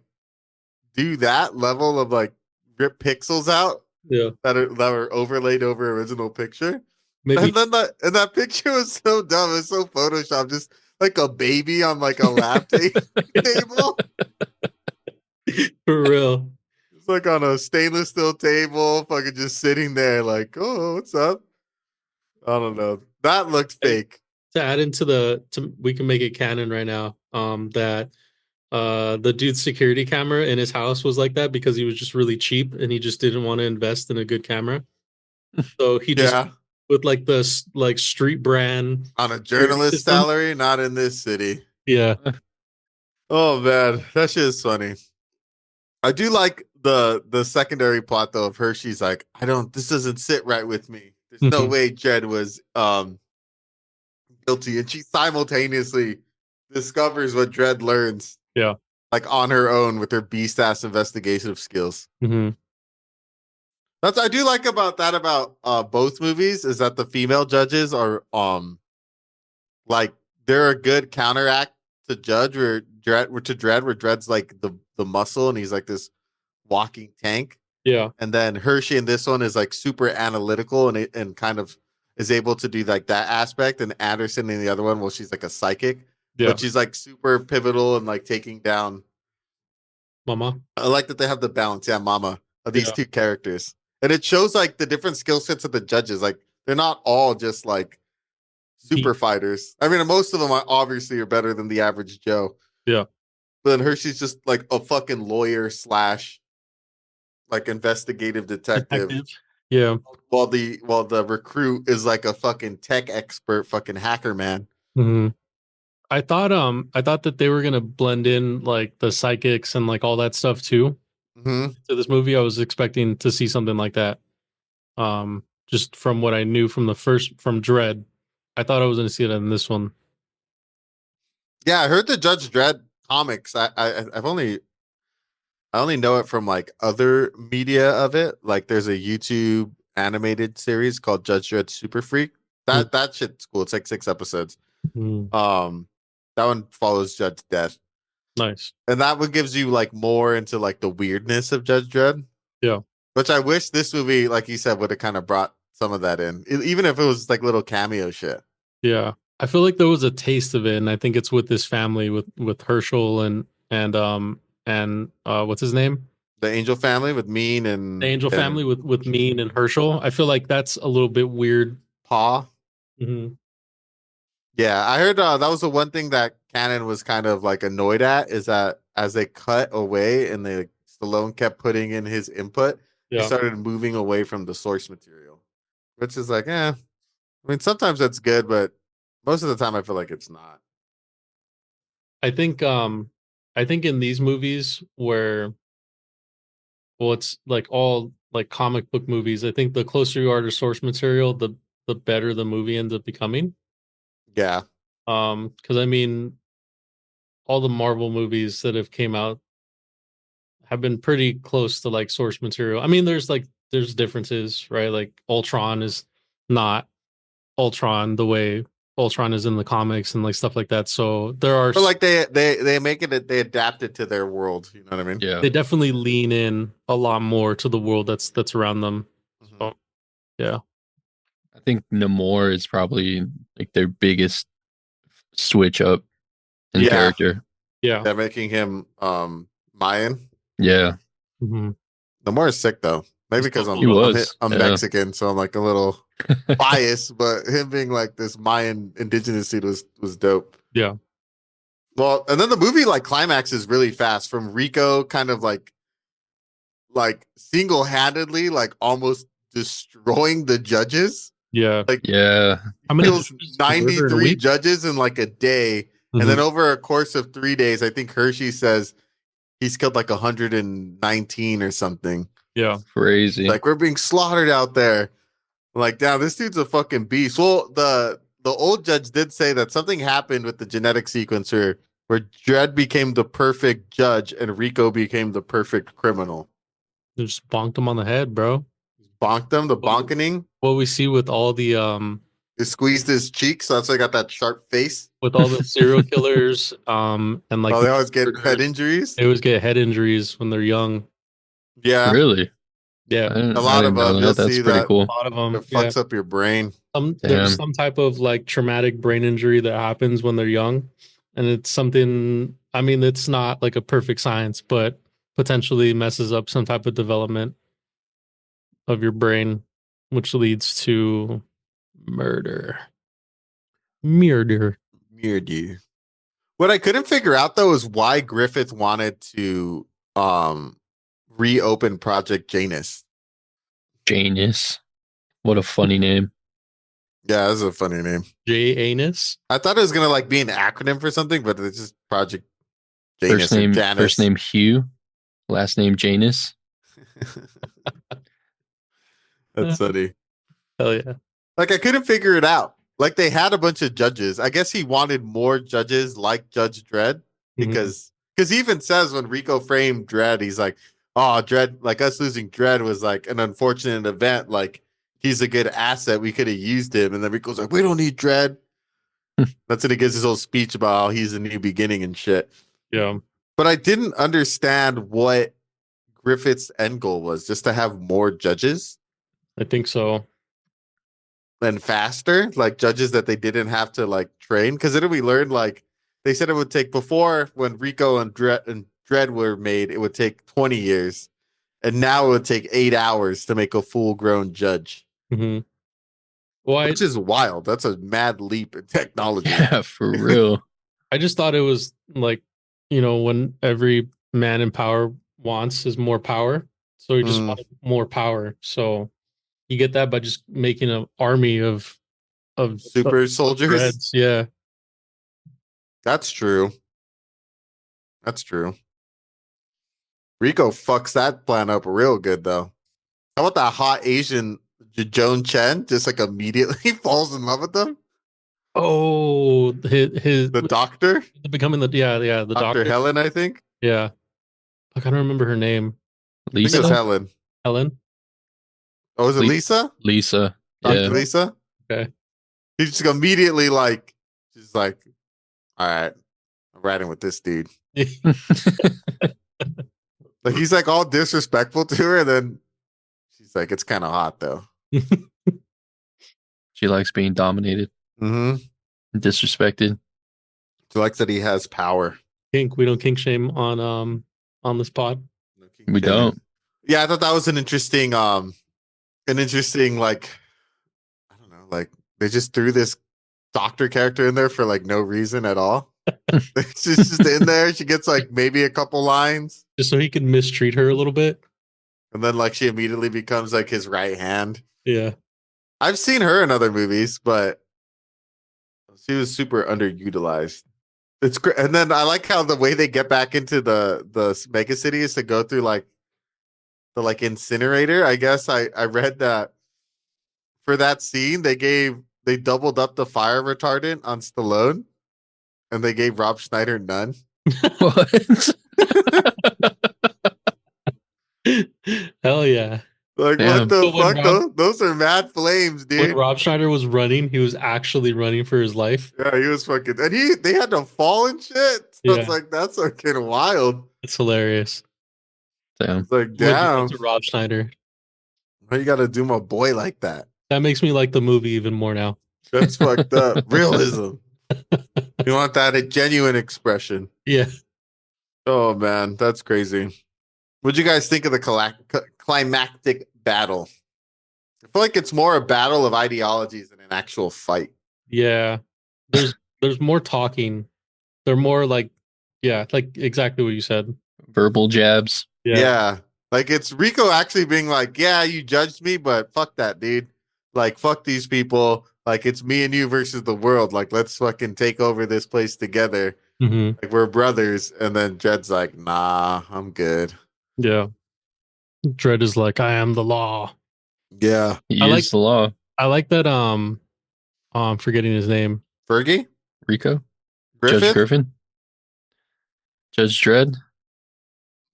do that level of like rip pixels out? Yeah, that are overlaid over original picture. maybe. And then that picture was so dumb. It was so Photoshop, just like a baby on like a lab table. For real. It's like on a stainless steel table, fucking just sitting there, like, "Oh, what's up?" I don't know. That looked fake. To add into we can make it canon right now. That the dude's security camera in his house was like that because he was just really cheap and he just didn't want to invest in a good camera. So he just with like the like street brand on a journalist salary, not in this city. Yeah. Oh man, that shit is funny. I do like the secondary plot though of Hershey's like, this doesn't sit right with me. There's no way Dredd was guilty, and she simultaneously discovers what Dredd learns. Yeah. Like on her own with her beast ass investigative skills. Mm-hmm. That's I do like about both movies is that the female judges are like they're a good counteract to Judge where Dredd's like the muscle and he's like this walking tank. Yeah. And then Hershey in this one is like super analytical and kind of is able to do like that aspect. And Anderson in the other one, well, she's like a psychic, Yeah. but she's like super pivotal and like taking down. Mama. I like that they have the balance, yeah, mama, of these Yeah. two characters. And it shows like the different skill sets of the judges. Like they're not all just like super fighters. I mean, most of them are obviously are better than the average Joe. Yeah. But then Hershey's just like a fucking lawyer slash like investigative detective. Yeah. While the recruit is like a fucking tech expert, fucking hacker man. Mm-hmm. I thought that they were gonna blend in like the psychics and like all that stuff too. Mm-hmm. To this movie, I was expecting to see something like that. Just from what I knew from from Dredd, I thought I was gonna see it in this one. Yeah, I heard the Judge Dredd comics. I only know it from like other media of it. Like there's a YouTube animated series called Judge Dredd Super Freak. That shit's cool. It's like 6 episodes. That one follows Judge Death. Nice. And that one gives you like more into like the weirdness of Judge Dredd. Yeah. Which I wish this movie, like you said, would have kind of brought some of that in. Even if it was like little cameo shit. Yeah. I feel like there was a taste of it, and I think it's with this family with Herschel and what's his name? The Angel family with Mean and The Angel family with Mean and Herschel. I feel like that's a little bit weird. Paw. Mm-hmm. Yeah, I heard that was the one thing that Canon was kind of like annoyed at is that as they cut away and they Stallone kept putting in his input, he started moving away from the source material, which is like, I mean, sometimes that's good, but most of the time I feel like it's not. I think in these movies where, well, it's like all like comic book movies, I think the closer you are to source material, the better the movie ends up becoming. Yeah. Because I mean, all the Marvel movies that have came out have been pretty close to like source material. I mean, there's differences, right? Like Ultron is not Ultron the way Ultron is in the comics and like stuff like that. So there are, but like they make it, they adapt it to their world. You know what I mean? Yeah. they definitely lean in a lot more to the world that's around them. Mm-hmm. So, yeah. I think Namor is probably like their biggest switch up in character. Yeah. They're making him Mayan. Yeah. Mm-hmm. Namor is sick though. Maybe because I'm Mexican, so I'm like a little biased, but him being like this Mayan indigenous dude was dope. Yeah. Well, and then the movie like climaxes really fast from Rico kind of like single-handedly like almost destroying the judges. Yeah. Like how many kills 93 judges in like a day. Mm-hmm. And then over a course of 3 days, I think Hershey says he's killed like 119 or something. Yeah. Crazy. Like we're being slaughtered out there. Like, damn, this dude's a fucking beast. Well, the old judge did say that something happened with the genetic sequencer where Dredd became the perfect judge and Rico became the perfect criminal. They just bonked him on the head, bro. Bonked him, the bonkening. What we see with all the He squeezed his cheeks, so that's why he got that sharp face. With all the serial killers, and like they always get head injuries. They always get head injuries when they're young. Yeah, really. Yeah, a lot of them. You'll see pretty that. Cool. A lot of them. It fucks up your brain. There's some type of like traumatic brain injury that happens when they're young, and it's something. I mean, it's not like a perfect science, but potentially messes up some type of development of your brain, which leads to murder. What I couldn't figure out though is why Griffith wanted to reopen Project Janus. Janus. What a funny name. Yeah, that's a funny name. Janus. I thought it was gonna like be an acronym for something, but it's just Project Janus. First name Hugh, last name Janus. That's funny. Hell yeah. Like I couldn't figure it out. Like they had a bunch of judges. I guess he wanted more judges like Judge Dredd because he even says when Rico framed Dredd, he's like, "Oh, Dredd, like us losing Dredd was like an unfortunate event. Like he's a good asset. We could have used him." And then Rico's like, "We don't need Dredd." That's when he gives his whole speech about how he's a new beginning and shit. Yeah. But I didn't understand what Griffith's end goal was? Just to have more judges I think so. and faster, like judges that they didn't have to like train. Because then we learned like they said it would take before when Rico and Dredd were made, it would take 20 years, and now it would take 8 hours to make a full grown judge, Mm-hmm. Well, which is wild. That's a mad leap in technology. Yeah, for real. I just thought it was like, when every man in power wants is more power. So he just wanted more power. So you get that by just making an army of Super soldiers. Dreads. Yeah. That's true. That's true. Rico fucks that plan up real good though. How about that hot Asian Joan Chen just like immediately falls in love with them? Oh, his The doctor? becoming the Dr. doctor. Helen, I think. Yeah. I can't remember her name. I think it was Helen. Helen? Oh, was it Lisa? Lisa. Dr. Yeah. Lisa? Okay. He's just immediately like, she's like, all right, I'm riding with this dude. Like he's like all disrespectful to her, and then she's like, it's kind of hot though. She likes being dominated Mm-hmm. and disrespected. She likes that he has power. We don't kink shame on this pod. We don't. Yeah, I thought that was an interesting like, I don't know, like they just threw this doctor character in there for like no reason at all. She's just in there. She gets like maybe a couple lines, Just so he can mistreat her a little bit. and then like she immediately becomes like his right hand. Yeah. I've seen her in other movies, but she was super underutilized. It's great. And then I like how the way they get back into the mega city is to go through like the like incinerator. I guess I read that for that scene they doubled up the fire retardant on Stallone, and they gave Rob Schneider none. What? Hell yeah. Like Damn. what the So when fuck? Those are mad flames, When dude. Rob Schneider was running, he was actually running for his life. Yeah, he was fucking, and they had to fall and shit. So Yeah. it's like that's fucking wild. It's hilarious. Damn. It's like What did you damn, do to Rob Schneider. why you gotta do my boy like that? That makes me like the movie even more now. That's fucked up. Realism. You want that a genuine expression. Yeah. Oh man, that's crazy. What'd you guys think of the climactic battle? I feel like it's more a battle of ideologies than an actual fight. Yeah. There's more talking. They're more like exactly what you said. Verbal jabs. Yeah. Like it's Rico actually being like, yeah, you judged me, but fuck that, dude. Like, fuck these people. Like, it's me and you versus the world. Like, let's fucking take over this place together. Mm-hmm. Like, we're brothers. And then Dredd's like, nah, I'm good. Yeah. Dredd is like, I am the law. Yeah. He I is like- the law. I like that I'm forgetting his name. Fergie? Rico? Griffith? Judge Griffin? Judge Dredd?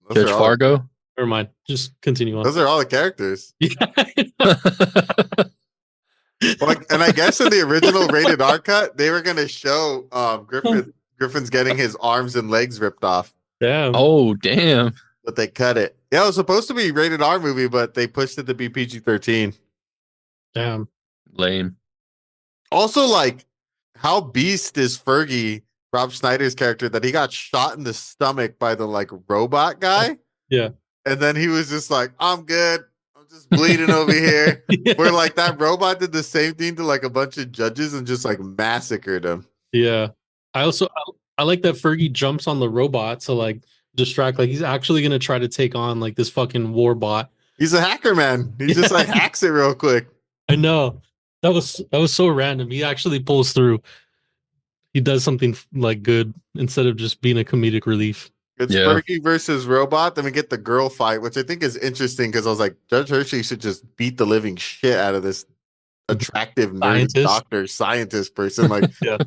Those Judge are all- Fargo? Never mind. Just continue on. Those are all the characters. Yeah. Like, and I guess in the original rated R cut, they were going to show Griffin's getting his arms and legs ripped off, Damn. Oh, damn. but they cut it. Yeah, it was supposed to be a rated R movie, but they pushed it to be PG-13. Damn. Lame. Also, like, how beast is Fergie, Rob Schneider's character, that he got shot in the stomach by the like robot guy? Yeah. And then he was just like, I'm good. I'm just bleeding over here. Where like that robot did the same thing to like a bunch of judges and just like massacred them. Yeah. I like that Fergie jumps on the robot to like distract. Like he's actually gonna try to take on like this fucking war bot. He's a hacker, man. He just like hacks it real quick. I know. That was so random. He actually pulls through. He does something like good instead of just being a comedic relief. It's Yeah. Fergie versus robot. Then we get the girl fight, which I think is interesting because I was like, Judge Hershey should just beat the living shit out of this attractive nerd Scientist. doctor scientist person. Like, Yeah.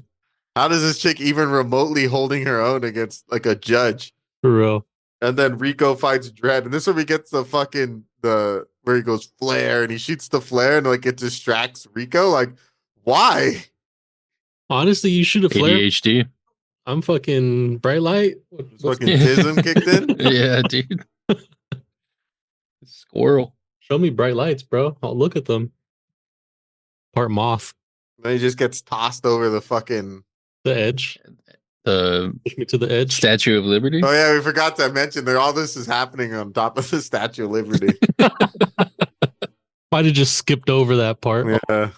how does this chick even remotely holding her own against like a judge? For real. And then Rico fights Dredd, and this is where we get the fucking where he goes flare and he shoots the flare and like it distracts Rico. Like, why? Honestly, you shoot a flare. ADHD. I'm fucking bright light. Fucking tism kicked in. Yeah, dude. Squirrel. Show me bright lights, bro. I'll look at them. Part moth. Then he just gets tossed over the fucking. The edge. The Push me to the edge. Statue of Liberty. Oh yeah, we forgot to mention that all this is happening on top of the Statue of Liberty. Might have just skipped over that part. Yeah.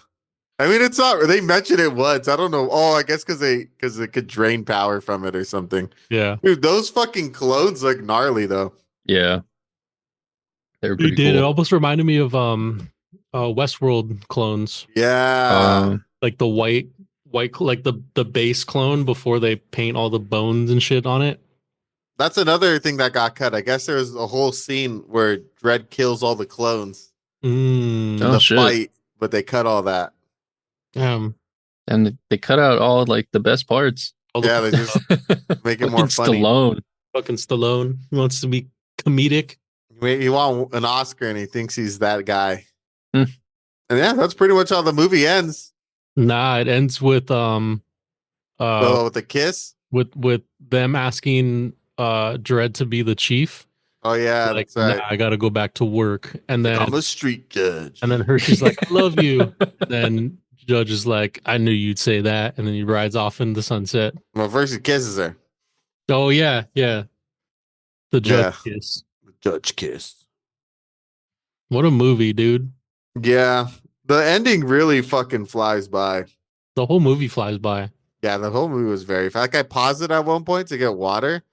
I mean, it's not. They mentioned it once. I don't know. Oh, I guess because it could drain power from it or something. Yeah. Dude, those fucking clones look gnarly though. Yeah. They were They pretty did. It cool. almost reminded me of Westworld clones. Yeah. Like the white like the base clone before they paint all the bones and shit on it. That's another thing that got cut. I guess there was a whole scene where Dredd kills all the clones in Oh, the shit. fight, but they cut all that. And they cut out all like the best parts. Yeah, they just make it more funny. Stallone. Fucking Stallone. He wants to be comedic. He won an Oscar and he thinks he's that guy. Hmm. And yeah, that's pretty much how the movie ends. Nah, it ends with With the kiss. with them asking Dredd to be the chief. Oh yeah, Like, that's right. nah, I gotta go back to work. And then I'm a street judge. and then Hershey's like, I love you. Then Judge is like, I knew you'd say that. And then he rides off in the sunset. Well, first he kisses her. Oh yeah, yeah. The Judge kiss. The judge kiss. What a movie, dude. Yeah, the ending really fucking flies by. The whole movie flies by. Yeah, the whole movie was very fast. Like I paused it at one point to get water. And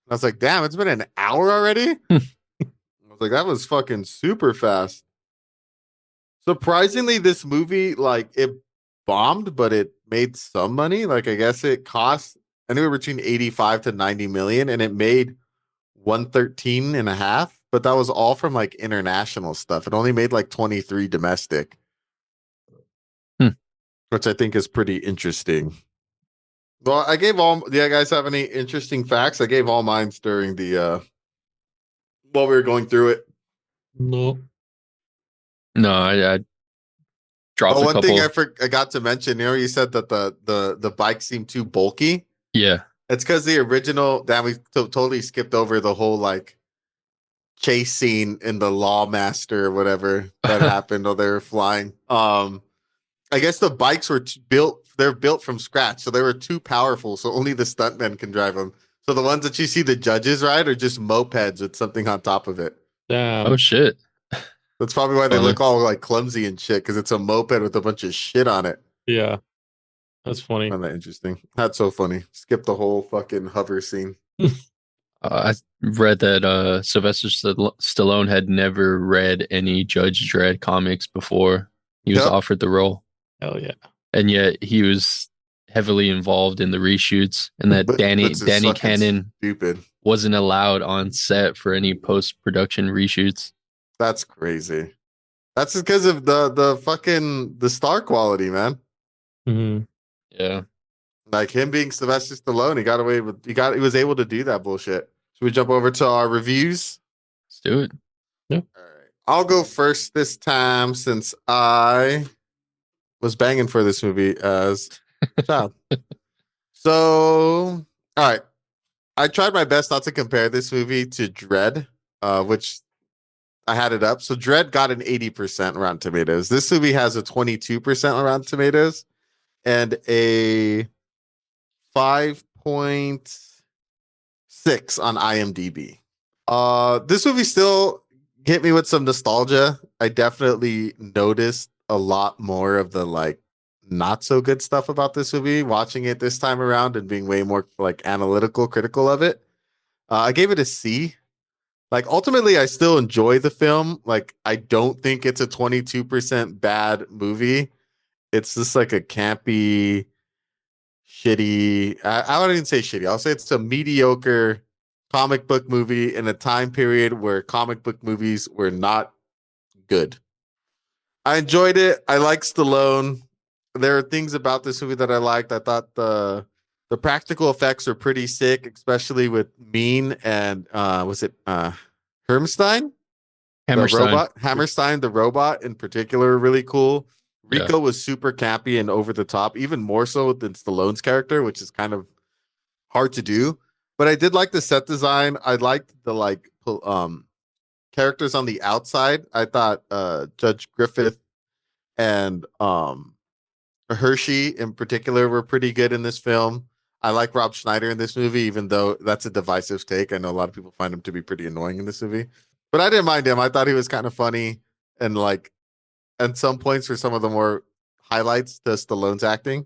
I was like, damn, it's been an hour already. I was like, that was fucking super fast. Surprisingly, this movie, like, it bombed, but it made some money. Like, I guess it cost anywhere between 85 to 90 million, and it made 113 and a half. But that was all from like international stuff. It only made like 23 domestic, which I think is pretty interesting. Well, I gave all. Do you guys have any interesting facts? I gave all mine during the while we were going through it. No. No, I dropped a one couple. thing I forgot to mention. You know, you said that the bike seemed too bulky. Yeah. It's because the original. Damn, we totally skipped over the whole like chase scene in the Lawmaster or whatever that happened while they were flying. I guess the bikes were built. They're built from scratch, so they were too powerful. So only the stuntmen can drive them. So the ones that you see the judges ride are just mopeds with something on top of it. Damn. Oh shit. That's probably why they Funny. look all like clumsy and shit, because it's a moped with a bunch of shit on it. Yeah. That's funny. I found that interesting. That's so funny. Skip the whole fucking hover scene. I read that Sylvester Stallone had never read any Judge Dredd comics before he was Yep. offered the role, Hell yeah. and yet he was heavily involved in the reshoots, and that But Danny that's just fucking Cannon stupid. wasn't allowed on set for any post-production reshoots. That's crazy. That's because of the star quality, man. Mm-hmm. Yeah. Like him being Sylvester Stallone, he was able to do that bullshit. Should we jump over to our reviews? Let's do it. All right. I'll go first this time since I was banging for this movie as a child. So, all right. I tried my best not to compare this movie to Dredd, which I had it up. So Dredd got an 80% Rotten Tomatoes. This movie has a 22% Rotten Tomatoes and a 5.6 on IMDb. This movie still hit me with some nostalgia. I definitely noticed a lot more of the like not so good stuff about this movie watching it this time around and being way more like analytical, critical of it. I gave it a C. Like ultimately, I still enjoy the film. Like I don't think it's a 22% bad movie. It's just like a campy, shitty. I wouldn't even say shitty. I'll say it's a mediocre comic book movie in a time period where comic book movies were not good. I enjoyed it. I like Stallone. There are things about this movie that I liked. I thought the practical effects are pretty sick, especially with Mean and was it Hermstein? Hammerstein. The robot. Hammerstein, the robot in particular, really cool. Yeah. Rico was super campy and over the top, even more so than Stallone's character, which is kind of hard to do. But I did like the set design. I liked the characters on the outside, I thought Judge Griffith and Hershey in particular were pretty good in this film. I like Rob Schneider in this movie, even though that's a divisive take. I know a lot of people find him to be pretty annoying in this movie, but I didn't mind him. I thought he was kind of funny and like at some points for some of the more highlights to Stallone's acting.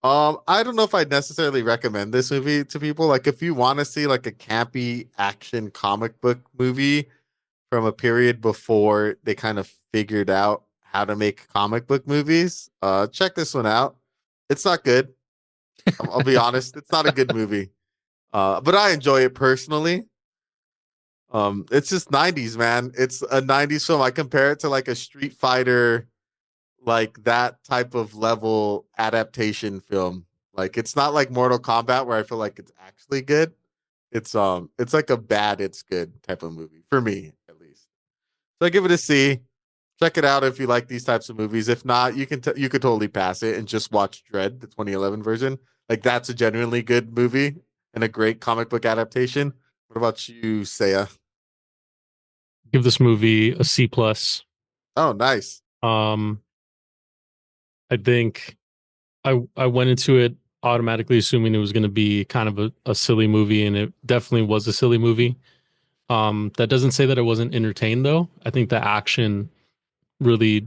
I don't know if I'd necessarily recommend this movie to people. Like, if you want to see like a campy action comic book movie from a period before they kind of figured out how to make comic book movies, check this one out. It's not good. I'll be honest, it's not a good movie. But I enjoy it personally. It's just 90s, man. It's a 90s film. I compare it to like a Street Fighter, like that type of level adaptation film. Like, it's not like Mortal Kombat where I feel like it's actually good. It's like a bad it's good type of movie for me, at least. So I give it a C. Check it out if you like these types of movies. If not, you could totally pass it and just watch Dredd, the 2011 version. Like, that's a genuinely good movie and a great comic book adaptation. What about you, Saya? Give this movie a C plus. Oh, nice. I think I went into it automatically assuming it was going to be kind of a silly movie, and it definitely was a silly movie. That doesn't say that I wasn't entertained, though. I think the action really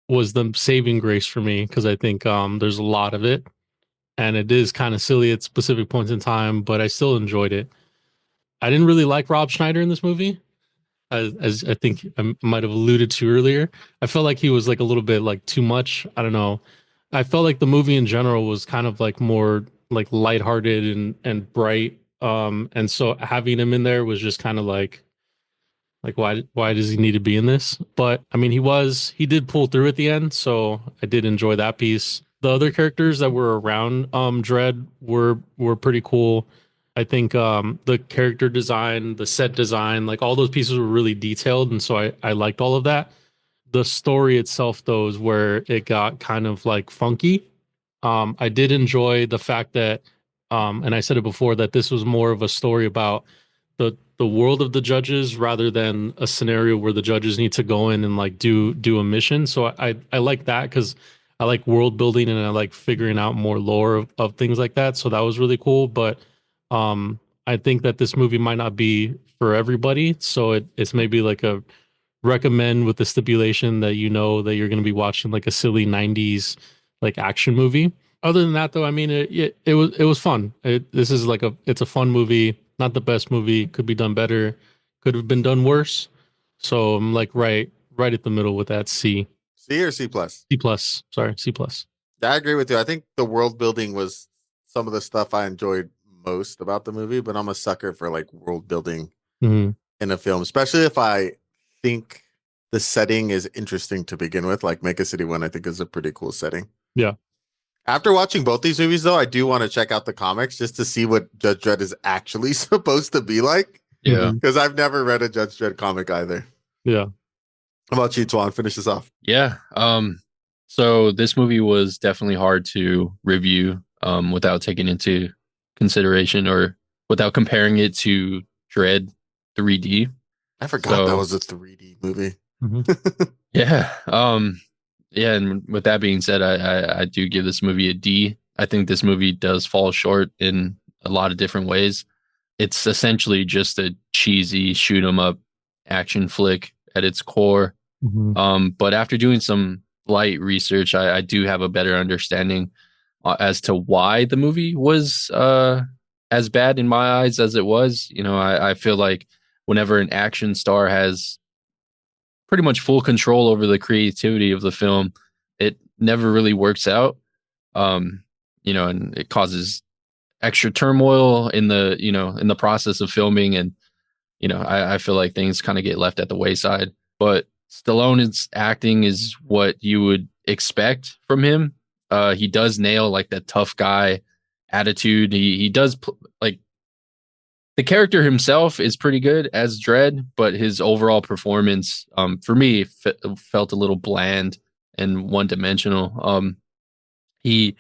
was the saving grace for me, because I think there's a lot of it, and it is kind of silly at specific points in time, but I still enjoyed it. I didn't really like Rob Schneider in this movie, as I think I might have alluded to earlier. I felt like he was like a little bit like too much. I don't know. I felt like the movie in general was kind of like more like lighthearted and bright. And so having him in there was just kind of like why does he need to be in this? But I mean, he did pull through at the end, so I did enjoy that piece. The other characters that were around Dredd were pretty cool. I think the character design, the set design, like all those pieces were really detailed, and so I liked all of that. The story itself, though, is where it got kind of like funky. I did enjoy the fact that, and I said it before, that this was more of a story about the world of the judges rather than a scenario where the judges need to go in and like do a mission. So I like that, because I like world building and I like figuring out more lore of things like that. So that was really cool. But I think that this movie might not be for everybody. So it's maybe like a recommend with the stipulation that you know that you're going to be watching like a silly 90s like action movie. Other than that, though, I mean, it was fun. This is like it's a fun movie. Not the best movie. Could be done better. Could have been done worse. So I'm like right at the middle with that C. C or C plus? C plus. Sorry, C plus. I agree with you. I think the world building was some of the stuff I enjoyed most about the movie, but I'm a sucker for like world building in a film, especially if I think the setting is interesting to begin with. Like Make a City One, I think is a pretty cool setting. Yeah. After watching both these movies, though, I do want to check out the comics just to see what Judge Dredd is actually supposed to be like. Yeah. Because I've never read a Judge Dredd comic either. Yeah. How about you, Twan? Finish this off. Yeah. So this movie was definitely hard to review without taking into consideration or without comparing it to Dredd 3D. I forgot that was a 3D movie. Yeah. Yeah, and with that being said, I do give this movie a D. I think this movie does fall short in a lot of different ways. It's essentially just a cheesy shoot 'em up action flick at its core. But after doing some light research, I do have a better understanding as to why the movie was as bad in my eyes as it was. You know, I feel like whenever an action star has pretty much full control over the creativity of the film, it never really works out. You know, and it causes extra turmoil in the process of filming. And, you know, I feel like things kind of get left at the wayside. But Stallone's acting is what you would expect from him. He does nail like that tough guy attitude. He does like the character himself is pretty good as Dredd, but his overall performance, for me, felt a little bland and one-dimensional. He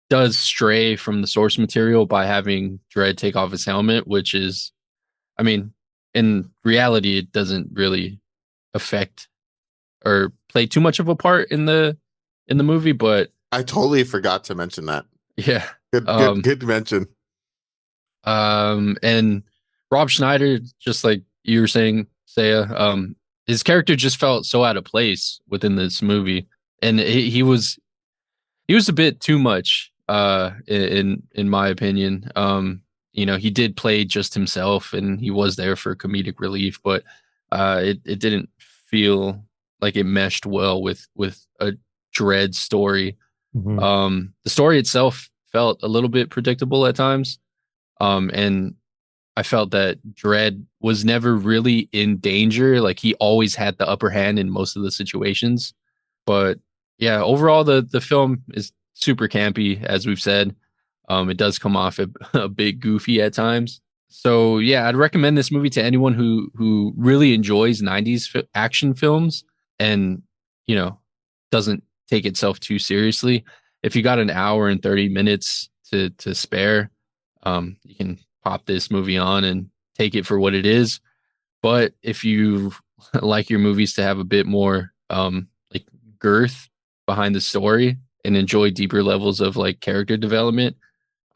does stray from the source material by having Dredd take off his helmet, which is, I mean, in reality, it doesn't really affect or play too much of a part in the movie. But I totally forgot to mention that. yeah, Good mention. and Rob Schneider, just like you were saying, Saya, his character just felt so out of place within this movie, and he was a bit too much, in my opinion. He did play just himself, and he was there for comedic relief, but it didn't feel like it meshed well with a Dredd story. The story itself felt a little bit predictable at times. And I felt that Dredd was never really in danger. Like, he always had the upper hand in most of the situations. But yeah, overall, the film is super campy, as we've said. It does come off a bit goofy at times. So yeah, I'd recommend this movie to anyone who really enjoys 90s action films and, doesn't take itself too seriously. If you got an hour and 30 minutes to spare, you can pop this movie on and take it for what it is. But if you like your movies to have a bit more like girth behind the story and enjoy deeper levels of like character development,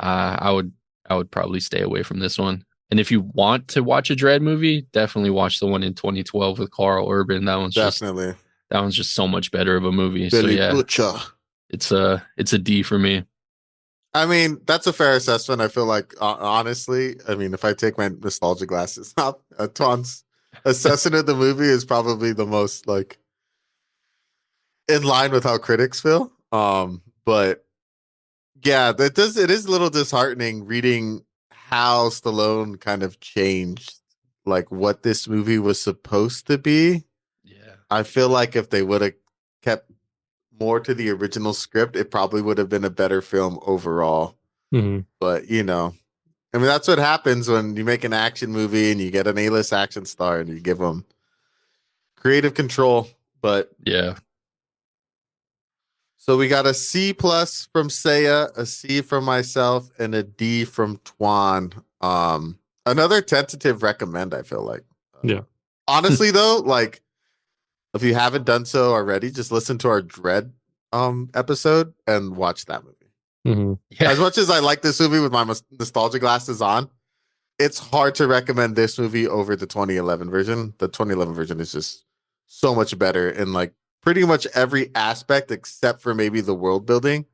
I would probably stay away from this one. And if you want to watch a Dredd movie, definitely watch the one in 2012 with Carl Urban. That one's just so much better of a movie. Billy so yeah, Butcher. it's a D for me. I mean, that's a fair assessment. I feel like, honestly, I mean, if I take my nostalgia glasses off, Twan's assessment of the movie is probably the most like in line with how critics feel. But yeah, it is a little disheartening reading how Stallone kind of changed like what this movie was supposed to be. Yeah. I feel like if they would have kept more to the original script, it probably would have been a better film overall. But I mean, that's what happens when you make an action movie and you get an A-list action star and you give them creative control. But yeah, so we got a C+ from Saya, a C from myself, and a D from Twan. Another tentative recommend, I feel like. Yeah. Honestly, though, like, if you haven't done so already, just listen to our Dredd episode and watch that movie. Yeah. As much as I like this movie with my nostalgia glasses on, it's hard to recommend this movie over the 2011 version. The 2011 version is just so much better in like pretty much every aspect except for maybe the world building.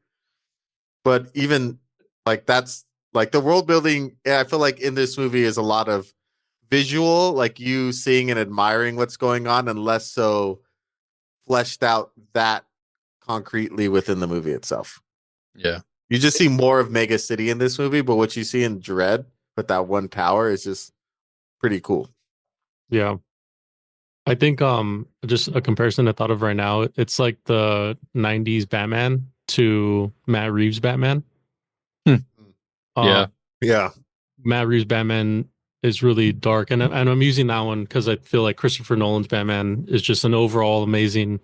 But even like that's like the world building, yeah, I feel like in this movie is a lot of visual, like you seeing and admiring what's going on, and less so fleshed out that concretely within the movie itself. Yeah. You just see more of Mega City in this movie, but what you see in Dredd with that one tower is just pretty cool. Yeah. I think just a comparison I thought of right now, it's like the 90s Batman to Matt Reeves Batman. Yeah. Yeah. Matt Reeves Batman is really dark, and I'm using that one because I feel like Christopher Nolan's Batman is just an overall amazing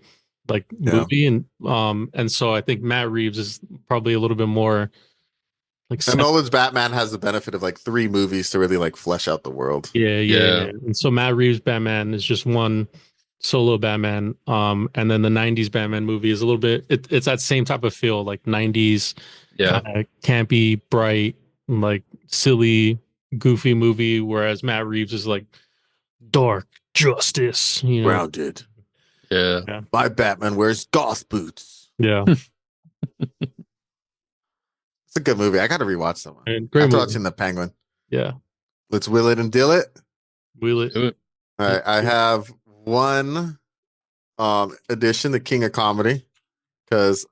like movie, and so I think Matt Reeves is probably a little bit more like. And Nolan's Batman has the benefit of like 3 movies to really like flesh out the world. Yeah. And so Matt Reeves Batman is just one solo Batman, and then the 90s Batman movie is a little bit. It's that same type of feel, like 90s, campy, bright, like silly, goofy movie, whereas Matt Reeves is like dark justice, Grounded. Yeah. My Batman wears goth boots. Yeah. It's a good movie. I got to rewatch that one. Great After movie. watching The Penguin. Yeah. Let's will it and deal it. Wheel it. Do it. All right. I have one addition, the King of Comedy, because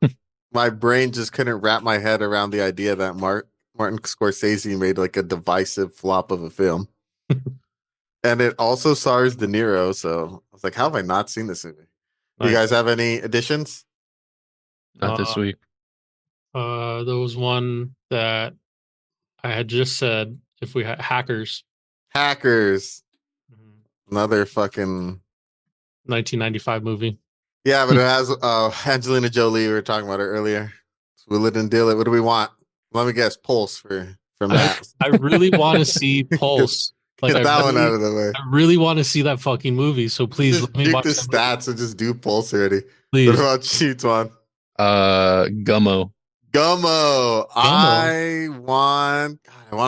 my brain just couldn't wrap my head around the idea that Martin Scorsese made like a divisive flop of a film. And it also stars De Niro. So I was like, how have I not seen this movie? Do you guys have any additions? Not this week. There was one that I had just said, if we had Hackers. Another fucking 1995 movie. Yeah, but it has Angelina Jolie. We were talking about her earlier. Will it and deal it. What do we want? Let me guess. Pulse from that. I really want to see Pulse. Like Get that one out of the way. I really want to see that fucking movie. So please Just let me juke watch the that movie. stats and just do Pulse already. Please. What about you, Twan? Gummo. Gummo. I want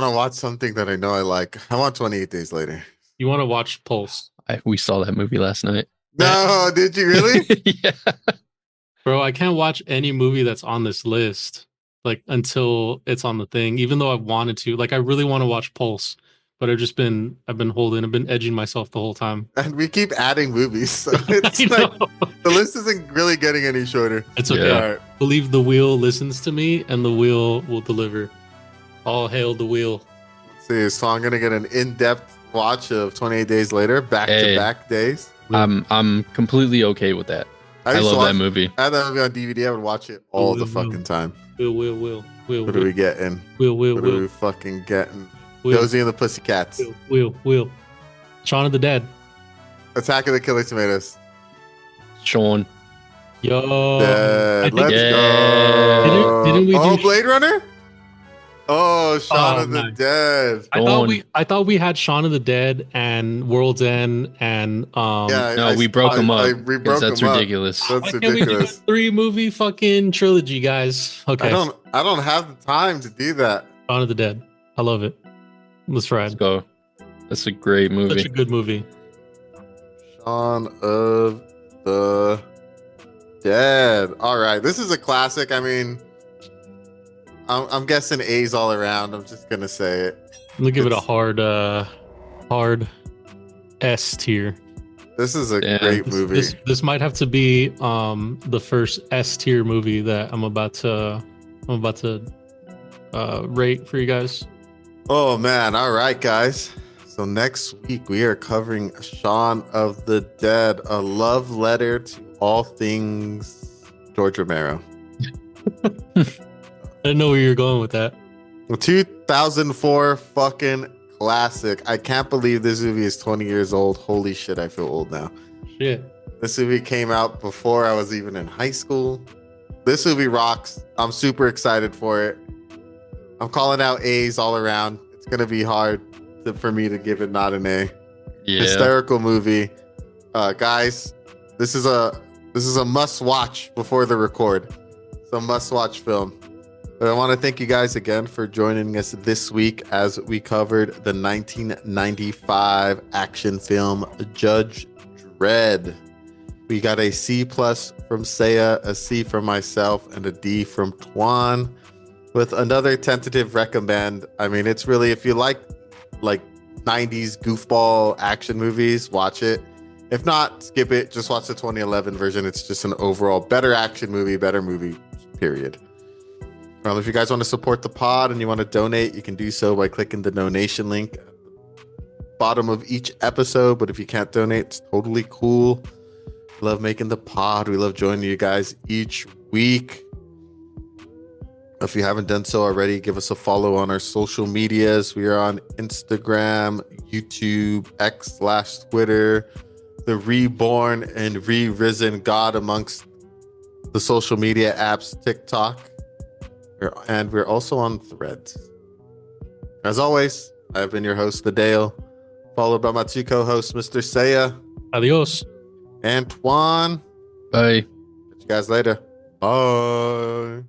to watch something that I know I like. I want 28 Days Later. You want to watch Pulse? We saw that movie last night. No, did you really? Yeah. Bro, I can't watch any movie that's on this list like until it's on the thing, even though I wanted to. Like I really want to watch Pulse, but I've been edging myself the whole time. And we keep adding movies, so it's like the list isn't really getting any shorter. It's okay. Yeah. All right. Believe the wheel listens to me and the wheel will deliver. All hail the wheel. Let's see, so I'm gonna get an in-depth watch of 28 Days Later, back-to-back days. I'm completely okay with that. I used to love watch- that movie. I had that movie on DVD. I would watch it all the fucking time. Will. What are we getting? Will. What are we fucking getting? Will. Josie and the Pussycats. Will. Shaun of the Dead. Attack of the Killer Tomatoes. Sean. Yo. Dead. I think- Let's Yeah. go. Didn't we Oh, do- Blade Runner? Oh, Shaun Oh, of the nice. Dead. I thought we had Shaun of the Dead and World's End and Yeah, No, we broke them up. we 'cause broke that's them up. ridiculous. That's why can't we do a ridiculous. 3-movie fucking trilogy, guys? Okay. I don't have the time to do that. Shaun of the Dead. I love it. Let's Let's ride. go. That's a great movie. Such a good movie. Shaun of the Dead. All right, this is a classic. I mean, I'm guessing A's all around. I'm just gonna say it. I'm gonna give it a It's- hard S tier. This is a Yeah. great movie. This might have to be the first S tier movie that I'm about to rate for you guys. Oh man! All right, guys. So next week we are covering Shaun of the Dead, a love letter to all things George Romero. I didn't know where you were going with that. A 2004 fucking classic. I can't believe this movie is 20 years old. Holy shit, I feel old now. Shit. This movie came out before I was even in high school. This movie rocks. I'm super excited for it. I'm calling out A's all around. It's gonna be hard for me to give it not an A. Yeah. Hysterical movie. Guys, this is a must watch before the record. It's a must watch film. But I want to thank you guys again for joining us this week as we covered the 1995 action film Judge Dredd. We got a C+ from Saya, a C from myself, and a D from Twan, with another tentative recommend. I mean, it's really, if you like 90s goofball action movies, watch it. If not, skip it. Just watch the 2011 version. It's just an overall better action movie, better movie, period. If you guys want to support the pod and you want to donate, you can do so by clicking the donation link at the bottom of each episode. But if you can't donate, it's totally cool. We love making the pod. We love joining you guys each week. If you haven't done so already, give us a follow on our social medias. We are on Instagram, YouTube, X/Twitter, the reborn and re-risen God amongst the social media apps, TikTok. And we're also on Threads. As always, I've been your host, The Dale, followed by my two co-hosts, Mr. Saya Adios. and Twan. Bye. Catch you guys later. Bye.